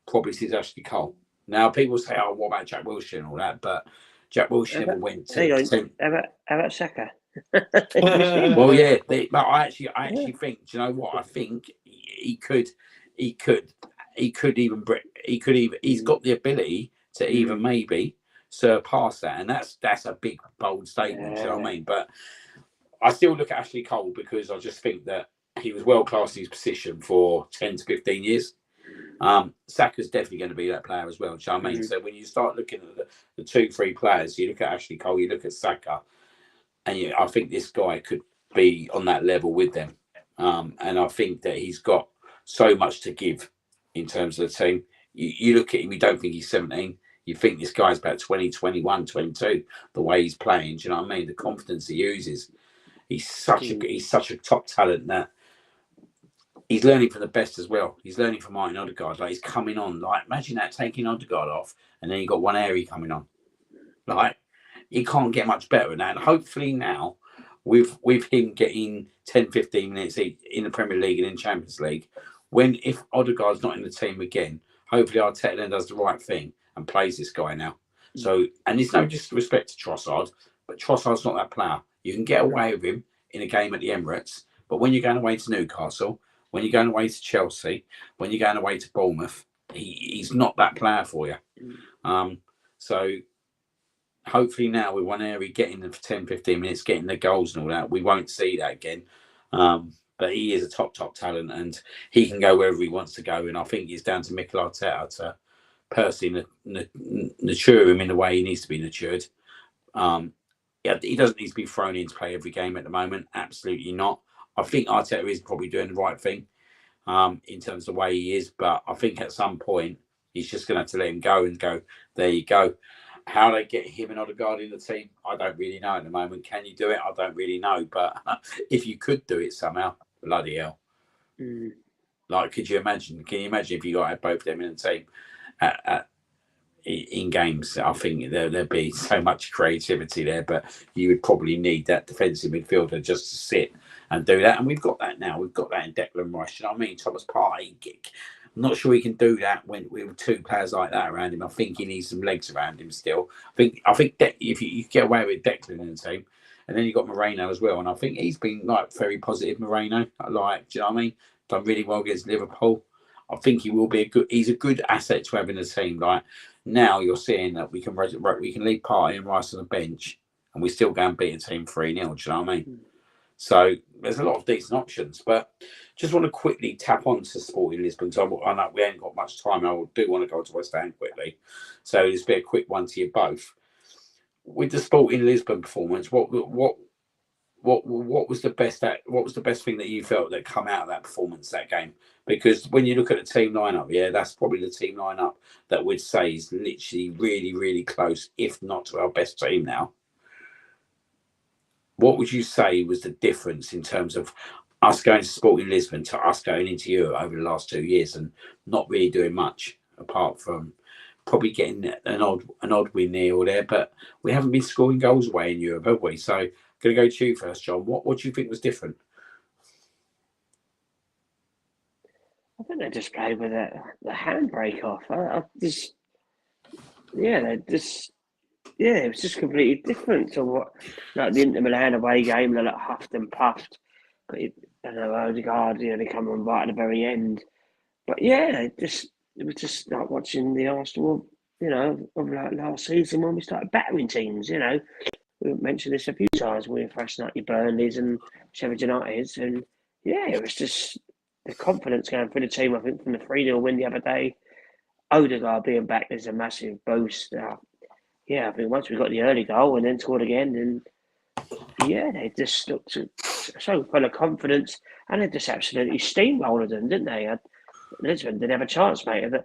probably since Ashley Cole. Now, people say, oh, what about Jack Wilshere and all that? But Jack Wilshere never went to... How about Saka? Well, yeah, but I actually think, do you know what? I think he's got the ability to even maybe surpass that, and that's a big bold statement. Do you know what I mean? But I still look at Ashley Cole, because I just think that he was world class in his position for 10 to 15 years. Saka's definitely going to be that player as well. Do you know what I mean? So when you start looking at the 2-3 players, you look at Ashley Cole, you look at Saka, and I think this guy could be on that level with them. And I think that he's got so much to give in terms of the team. You look at him, you don't think he's 17. You think this guy's about 20, 21, 22, the way he's playing. Do you know what I mean? The confidence he uses. He's such a top talent that he's learning from the best as well. He's learning from Martin Odegaard. Like, he's coming on. Like, imagine that, taking Odegaard off, and then you got one Airy coming on. Like, you can't get much better than that. And hopefully now, with him getting 10, 15 minutes in the Premier League and in Champions League, if Odegaard's not in the team again, hopefully Arteta then does the right thing and plays this guy now. So, and there's no disrespect to Trossard, but Trossard's not that player. You can get away with him in a game at the Emirates, but when you're going away to Newcastle, when you're going away to Chelsea, when you're going away to Bournemouth, he's not that player for you. So hopefully now with one area getting the 10, 15 minutes, getting the goals and all that, we won't see that again. But he is a top talent, and he can go wherever he wants to go. And I think it's down to Mikel Arteta to personally nurture him in the way he needs to be nurtured. He doesn't need to be thrown in to play every game at the moment. Absolutely not. I think Arteta is probably doing the right thing in terms of the way he is. But I think at some point, he's just going to have to let him go and go, there you go. How they get him and Odegaard in the team, I don't really know at the moment. Can you do it? I don't really know. But if you could do it somehow, bloody hell. Like, could you imagine? Can you imagine if you got both of them in the team in games? I think there'd be so much creativity there, but you would probably need that defensive midfielder just to sit and do that. And we've got that now. We've got that in Declan Rice. You know what I mean? Thomas Partey. I'm not sure he can do that when with two players like that around him. I think he needs some legs around him still. I think if you get away with Declan in the team, and then you've got Moreno as well, and I think he's been like very positive. Moreno, like, do you know what I mean? Done really well against Liverpool. I think he will be he's a good asset to have in the team. Like, now you're seeing that we can leave Partey and Rice on the bench, and we still go and beat a team 3-0. Do you know what I mean? So there's a lot of decent options, but just want to quickly tap onto Sporting Lisbon. So I know we ain't got much time. I do want to go to West Ham quickly, so this will be a quick one to you both. With the Sporting Lisbon performance, what was the best? What was the best thing that you felt that come out of that performance, that game? Because when you look at the team lineup, that's probably the team lineup that we'd say is literally really, really close, if not to our best team now. What would you say was the difference in terms of us going to Sporting Lisbon to us going into Europe over the last 2 years and not really doing much apart from probably getting an odd win here or there, but we haven't been scoring goals away in Europe, have we? So I'm going to go to you first, John. What do you think was different? I think they just played with the handbrake off. It was just completely different to what, like the Inter Milan away game. They huffed and puffed. But Odegaard, they come on right at the very end. But it was just like watching the Arsenal, of like last season when we started battering teams. We mentioned this a few times. We were thrashing out your Burnleys and Sheffield Uniteds, and it was just the confidence going through the team. I think from the 3-0 win the other day, Odegaard being back is a massive boost. I think once we got the early goal and then scored again, and they just looked so full of confidence, and they just absolutely steamrolled them, didn't they? Lisbon didn't have a chance, mate. The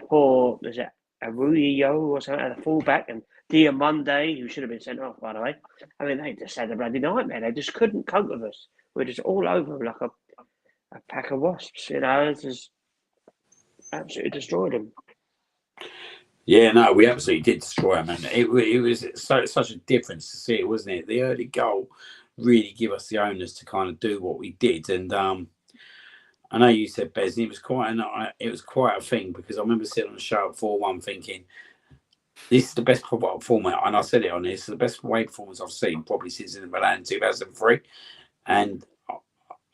poor, was it Arroyo or something, the fullback, and Diamande, who should have been sent off, by the way. I mean, they just had a bloody nightmare. They just couldn't cope with us. We're just all over them like a pack of wasps, It just absolutely destroyed them. Yeah, no, we absolutely did destroy him, and it was such a difference to see it, wasn't it? The early goal really give us the onus to kind of do what we did, and I know you said Bez, it was quite a thing, because I remember sitting on the show at 4-1 thinking, this is the best format, and I said it on this, the best away performance I've seen probably since in Milan 2003, and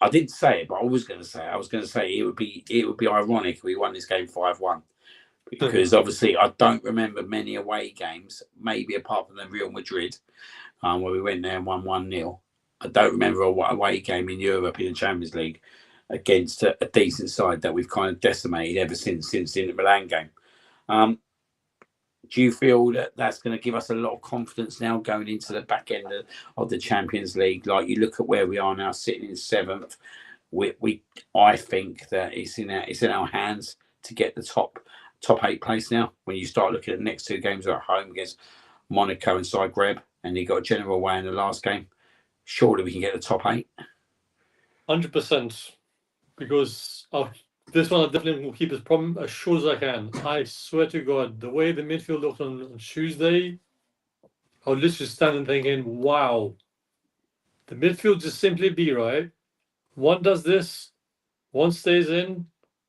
I didn't say it, but I was going to say it would be ironic if we won this game 5-1. Because obviously I don't remember many away games, maybe apart from the Real Madrid, where we went there and won 1-0. I don't remember a away game in Europe in the Champions League against a decent side that we've kind of decimated ever since the Inter Milan game. Do you feel that that's going to give us a lot of confidence now going into the back end of the Champions League? Like, you look at where we are now, sitting in 7th. I think that it's in our hands to get the top 8 place now. When you start looking at the next 2 games at home against Monaco and Zagreb, and you got a general away in the last game, surely we can get the top 8. 100%, because this one I definitely will keep as short as I can. I swear to God, the way the midfield looked on Tuesday, I was literally standing thinking, wow, the midfield just simply be right. One does this, one stays in,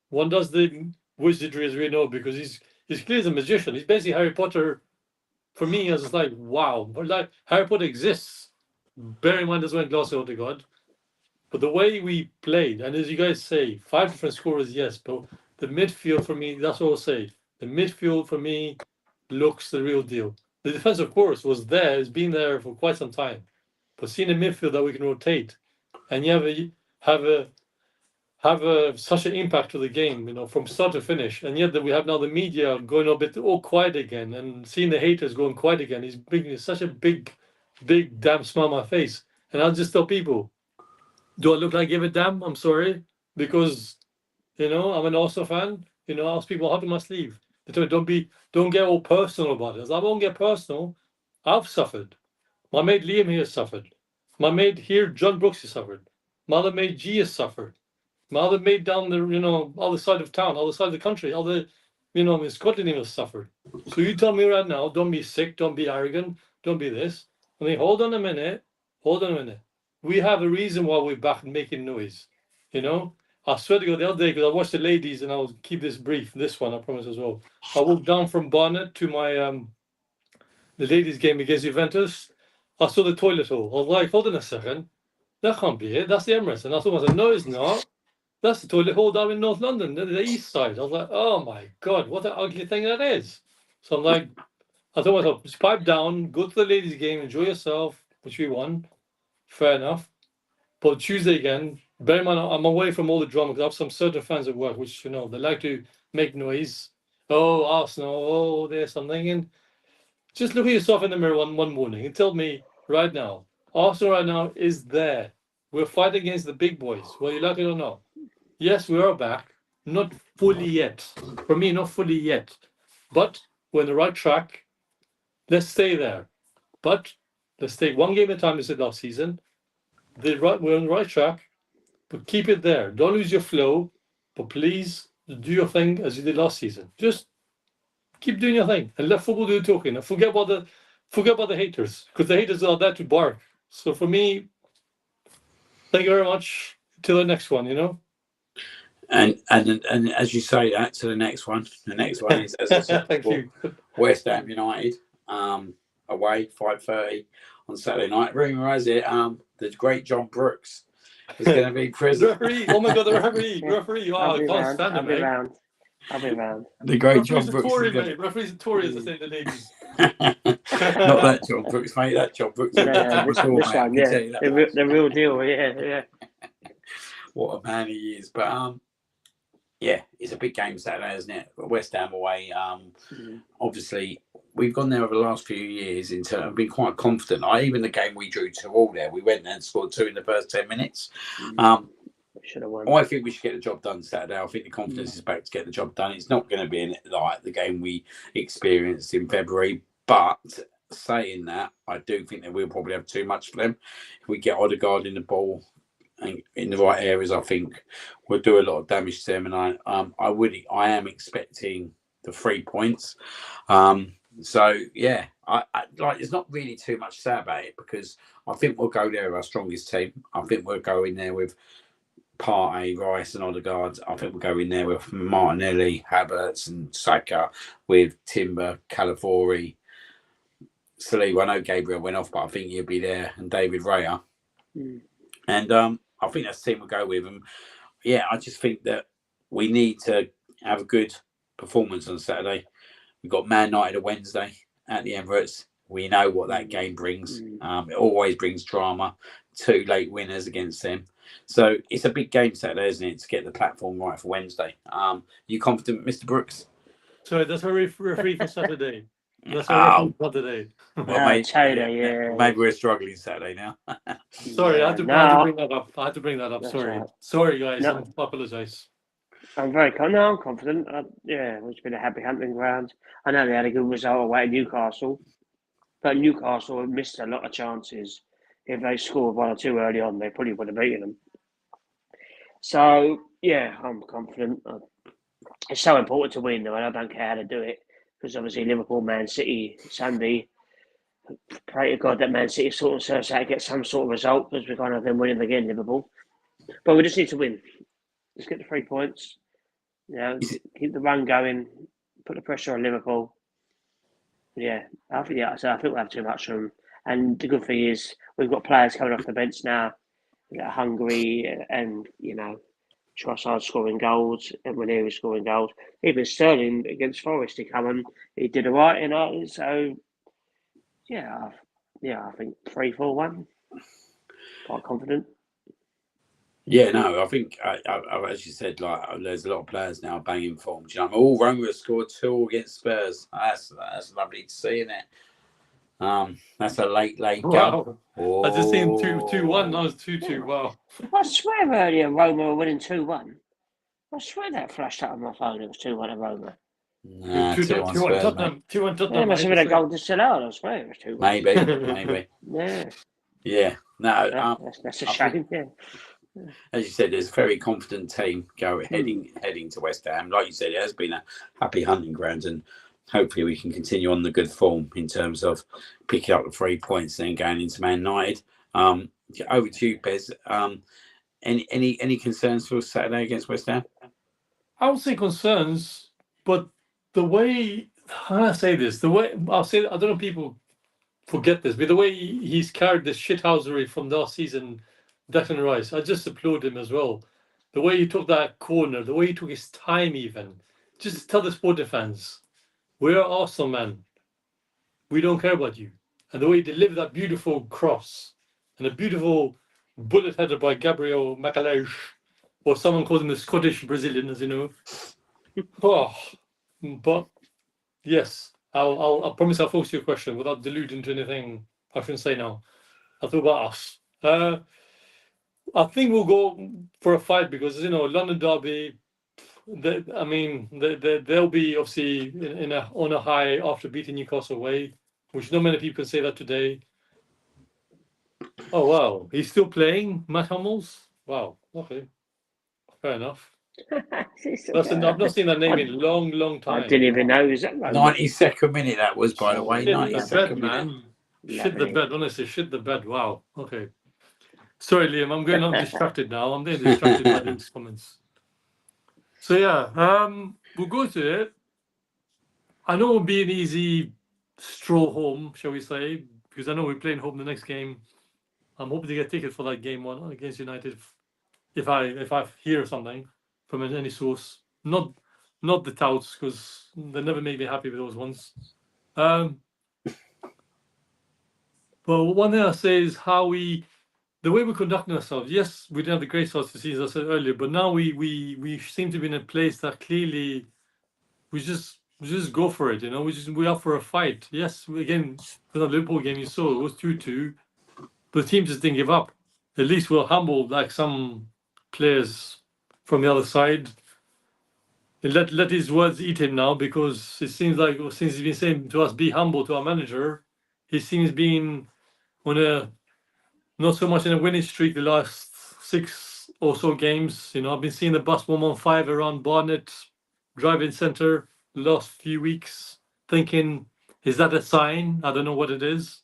one does the wizardry, as we know, because he's clearly a magician. He's basically Harry Potter. For me, I was like, wow, like Harry Potter exists. Bear in mind, this went glossy to God. But the way we played, and as you guys say, 5 different scorers, yes, but the midfield for me, that's what I'll say. The midfield for me looks the real deal. The defense, of course, was there, it's been there for quite some time. But seeing a midfield that we can rotate, and you have such an impact to the game, from start to finish, and yet that we have now the media going a bit quiet again, and seeing the haters going quiet again, is bringing such a big damn smile on my face. And I'll just tell people, do I look like I give a damn? I'm sorry, because I'm an Arsenal fan. I ask people hugging my sleeve. They tell me, don't get all personal about it. I won't get personal. I've suffered. My mate Liam here has suffered. My mate here, John Brooks, has suffered. My other mate G has suffered. My other mate down the other side of town, other side of the country, in Scotland even has suffered. So you tell me right now, don't be sick, don't be arrogant, don't be this. I mean, hold on a minute. We have a reason why we're back making noise. I swear to God, the other day, because I watched the ladies, and I'll keep this brief, this one, I promise as well. I walked down from Barnet to my the ladies' game against Juventus. I saw the toilet hole. I was like, hold on a second. That can't be it. That's the Emirates. And I thought to myself, no, it's not. That's the toilet hole down in North London, the east side. I was like, oh my God, what an ugly thing that is. So I'm like, I thought to myself, just pipe down, go to the ladies' game, enjoy yourself, which we won. Fair enough. But Tuesday again, bear in mind, I'm away from all the drama because I have some certain fans at work, which, they like to make noise. Oh, Arsenal, oh, this. I'm thinking, just look at yourself in the mirror one morning and tell me right now, Arsenal right now is there. We're fighting against the big boys, whether you like it or not. Yes, we are back. Not fully yet. For me, not fully yet. But we're on the right track. Let's stay there. But let's take one game at a time, as I said last season. We're on the right track, but keep it there. Don't lose your flow, but please do your thing as you did last season. Just keep doing your thing and let football do the talking. And forget about the haters, because the haters are there to bark. So for me, thank you very much. Till the next one, And as you say that, to the next one. The next one is, as I said, thank you. West Ham United, away 5:30 on Saturday night. Rumour has it, the great John Brooks is going to be present. Referee! Oh my God, the referee! Oh, I'll I be can't stand him, mate. I'll be round. The great Referee's John a Brooks. Tory, mate. Referee's a Tory, as I say to the ladies. Not that John Brooks, mate. That John Brooks. This one, yeah. The real deal, yeah. What a man he is. But yeah, it's a big game Saturday, isn't it? West Ham away. Obviously, we've gone there over the last few years. I've been quite confident. Even the game we drew 2-2 there, we went there and scored 2 in the first 10 minutes. Should have won. I think we should get the job done Saturday. I think the confidence is back to get the job done. It's not going to be like the game we experienced in February. But saying that, I do think that we'll probably have too much for them. If we get Odegaard in the ball and in the right areas, I think we'll do a lot of damage to them. And I am expecting the 3 points. So yeah, I there's not really too much to say about it, because I think we'll go there with our strongest team. I think we'll go in there with Partey, Rice, and Odegaard. I think we'll go in there with Martinelli, Havertz, and Saka, with Timber, Calafiori, Saliba. I know Gabriel went off, but I think he'll be there, and David Raya. And I think that's the team we'll go with. And yeah, I just think that we need to have a good performance on Saturday. We've got Man United on Wednesday at the Emirates. We know what that game brings. It always brings drama. 2 late winners against them. So it's a big game Saturday, isn't it, to get the platform right for Wednesday? You confident, Mr. Brooks? Sorry, that's our referee for Saturday. That's our referee for today. Well, mate, Taylor, maybe we're struggling Saturday now. Sorry, I had to bring that up. I had to bring that up. Sorry. Right. Sorry, guys. No. I apologise. I'm I'm confident. It's been a happy hunting ground. I know they had a good result away at Newcastle, but Newcastle have missed a lot of chances. If they scored 1 or 2 early on, they probably would have beaten them. So, yeah, I'm confident. It's so important to win, though, and I don't care how to do it, because obviously Liverpool, Man City, Sunday, pray to God that Man City sort of serves out to get some sort of result, because we're kind of then winning again, Liverpool. But we just need to win. Let's get the 3 points. Keep the run going, put the pressure on Liverpool. I think we'll have too much of them. And the good thing is we've got players coming off the bench now. We got Hungary and Trossard scoring goals and Ranieri scoring goals. Even Sterling against Forest, he come and he did all right, So I think 3-4-1. Quite confident. Yeah, no, I think as you said, there's a lot of players now banging form. Do you know, Roma scored 2 against Spurs. That's lovely to see, isn't it? That's a late Wow. goal. I just seen 2-1. That was 2-2. Wow. I swear earlier Roma were winning 2-1. I swear that flashed up on my phone. It was 2-1 at Roma. 2-1 Tottenham. 2-1 Tottenham. Yeah, must have been a goal to sell out. I swear it was 2-1. Maybe. Yeah. No. That's a shame. As you said, there's a very confident team heading to West Ham. Like you said, it has been a happy hunting ground, and hopefully we can continue on the good form in terms of picking up the 3 points and then going into Man United. Over to you, Bez. Any concerns for Saturday against West Ham? I would say concerns, but the way I say this, I don't know if people forget this, but the way he's carried the shithousery from last season, Declan Rice, I just applaud him as well. The way he took that corner, the way he took his time, even just tell the sporting fans, we're Arsenal, man. We don't care about you. And the way he delivered that beautiful cross and a beautiful bullet header by Gabriel Magalhaes, or someone calls him the Scottish Brazilian, as you know. But yes, I'll promise I'll focus your question without deluding to anything I shouldn't say now. I'll talk about us. I think we'll go for a fight because London derby. They'll be obviously on a high after beating Newcastle away, which not many people can say that today. Oh wow, he's still playing, Matt Hummels. Wow, okay, fair enough. I've not seen that name in a long time. I didn't even know. Is that right? 92nd minute that was, by the way. 92nd minute. Man. Shit the bed, honestly. Shit the bed. Wow. Okay. Sorry, Liam. I'm going on distracted now. I'm getting distracted by these comments. So yeah, we'll go to it. I know it'll be an easy stroll home, shall we say, because I know we're playing home the next game. I'm hoping to get a ticket for that game one against United. If I hear something from any source, not the touts, because they never make me happy with those ones. But one thing I say is the way we're conducting ourselves. Yes, we didn't have the great start to the season, as I said earlier, but now we seem to be in a place that clearly we just go for it. We're up for a fight. Yes, again, for the Liverpool game, you saw it was 2-2, but the team just didn't give up. At least we're humble, like some players from the other side. Let his words eat him now, because it seems like since he's been saying to us, be humble, to our manager, he seems being on a not so much in a winning streak the last 6 or so games. I've been seeing the bus 115 around Barnet driving centre the last few weeks, thinking, is that a sign? I don't know what it is.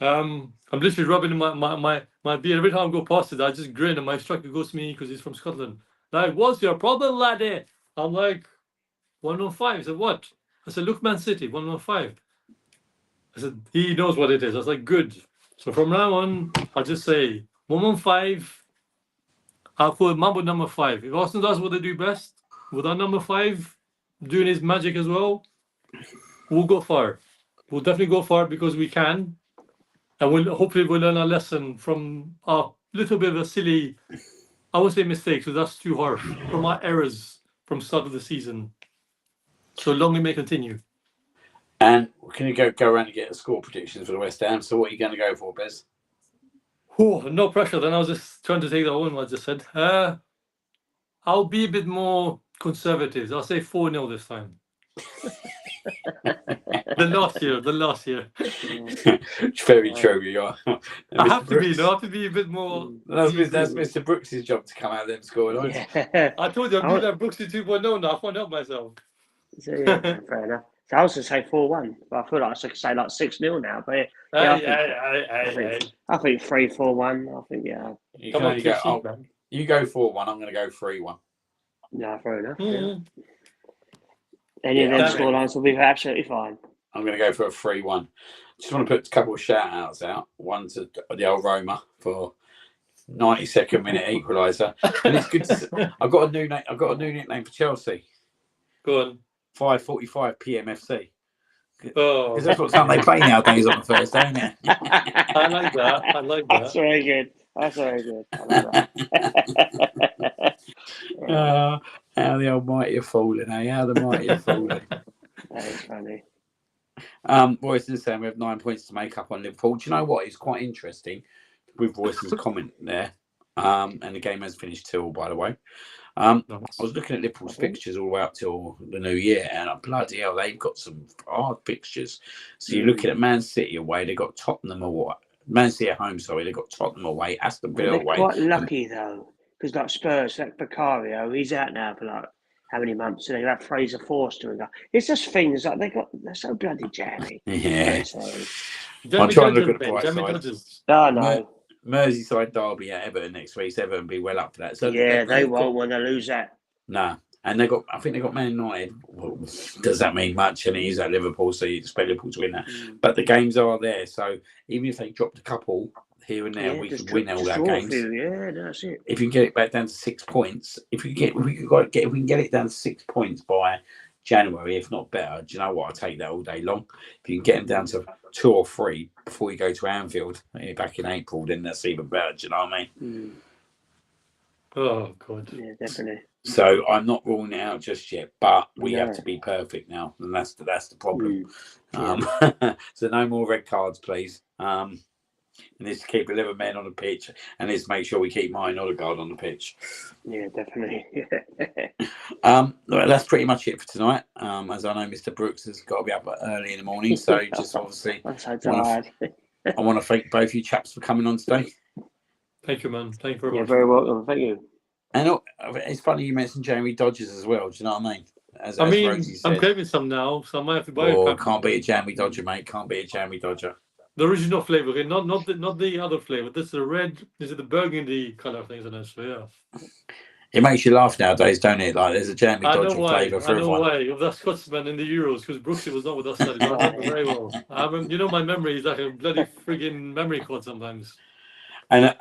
I'm literally rubbing my beard. Every time I go past it, I just grin, and my instructor goes to me, because he's from Scotland, like, what's your problem, laddie? I'm like, 115. He said, what? I said, look, Man City, 115. I said, he knows what it is. I was like, good. So from now on, I'll just say 115. I'll call it Mambo number 5. If Arsenal does what they do best, with our number 5 doing his magic as well, we'll go far. We'll definitely go far, because we can. And hopefully we'll learn our lesson from our little bit of a silly, I won't say mistakes, because that's too harsh, from our errors from start of the season. So long we may continue. And can you go around and get a score predictions for the West Ham? So what are you going to go for, Bez? Oh, no pressure. Then I was just trying to take that one. I just said, I'll be a bit more conservative. I'll say 4-0 this time. The last year. It's very true. You are. I have to be a bit more. That's Mr. Brooks' job to come out there and score. Yeah. I told you, I'm doing that Brooksy 2.0 now. I can't help myself. So, yeah, fair enough. So I was going to say 4-1, but I feel like I should say like 6-0 now. But I think 3-4-1. I think, yeah. You can only go. You go 4-1. I'm going to go 3-1. No, fair enough. Mm. Yeah. Any of them scorelines will be absolutely fine. I'm going to go for a 3-1. Just want to put a couple of shout outs out. One to the old Roma for 92nd minute equaliser. And it's good to see, I've got a new nickname for Chelsea. Go on. 5:45 PM FC. Oh, because that's what time they play nowadays on the Thursday, isn't it? I like that. That's very good. I like that. How the almighty are falling, eh? How the mighty are falling. That is funny. Royston's saying we have 9 points to make up on Liverpool. Do you know what? It's quite interesting with Royston's comment there. And the game has finished 2-2, by the way. I was looking at Liverpool's fixtures all the way up till the new year, and bloody hell, they've got some hard fixtures. So you're looking at Man City away, they've got Tottenham away. Man City at home, sorry, they've got Tottenham away, Aston Villa away. They're quite lucky, though, because like Spurs, like Vicario, he's out now for like how many months? So they have Fraser Forster and that. It's just things like they're so bloody jammy. Yeah. I'm trying to look at the bright side. Oh, no. Merseyside derby at Everton next week. So Everton be well up for that. So yeah, they won't want to lose that. Nah. And I think they got Man United. Well, does that mean much? And it is at Liverpool, so you expect Liverpool to win that. But the games are there. So even if they dropped a couple here and there, we could win all our games. Yeah, that's it. If you can get it back down to 6 points, if we can get it down to 6 points by January, if not better, do you know what? I'll take that all day long. If you can get them down to 2 or 3 before you go to Anfield back in April, then that's even better. Do you know what I mean? Oh, God. Yeah, definitely. So I'm not ruling it out just yet, but we have to be perfect now, and that's the problem. So no more red cards, please. And let's keep 11 men on the pitch, and let's make sure we keep Martin Odegaard on the pitch. Yeah, definitely. That's pretty much it for tonight. As I know, Mr. Brooks has got to be up early in the morning, so just obviously, I'm so tired. I want to thank both you chaps for coming on today. Thank you, man. Thank you very much. You're very welcome. Thank you. And it's funny you mentioned Jamie Dodgers as well. Do you know what I mean? As Rosie said, I'm craving some now, so I might have to buy a pack. Can't beat a Jamie Dodger, mate. Can't beat a Jamie Dodger. The original flavour, okay? Not the other flavour. This is the red. This is the burgundy colour things in it. So yeah. It makes you laugh nowadays, don't it? Like there's a Jamie Dodger flavour for everyone. I know why. Of that Scotsman in the Euros, because Brooksy was not with us that day. I remember very well. You know, my memory is like a bloody frigging memory card sometimes. And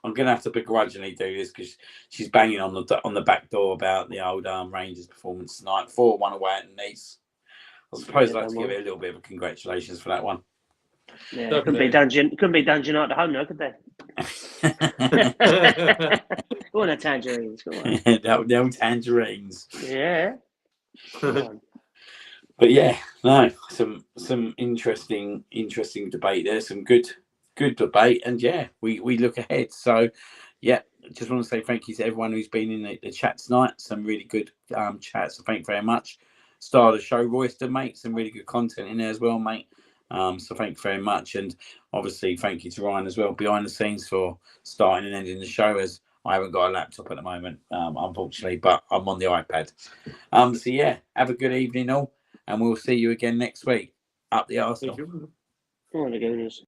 I'm going to have to begrudgingly do this because she's banging on the back door about the old Rangers performance tonight. 4-1 away at Nice. I suppose I'd like to give it a little bit of a congratulations for that one. Yeah, couldn't be Dungeon Night at home, though, could they? Go on, the tangerines. Go on. The old tangerines. Yeah. But yeah, no, some interesting debate there. Some good debate, and yeah, we look ahead. So yeah, just want to say thank you to everyone who's been in the chat tonight. Some really good chats. So thank you very much. Star of the show, Royston, mate. Some really good content in there as well, mate. So thank you very much, and obviously thank you to Ryan as well behind the scenes for starting and ending the show. As I haven't got a laptop at the moment, unfortunately, but I'm on the iPad. So yeah, have a good evening all, and we'll see you again next week. Up the arsenal. Oh my goodness.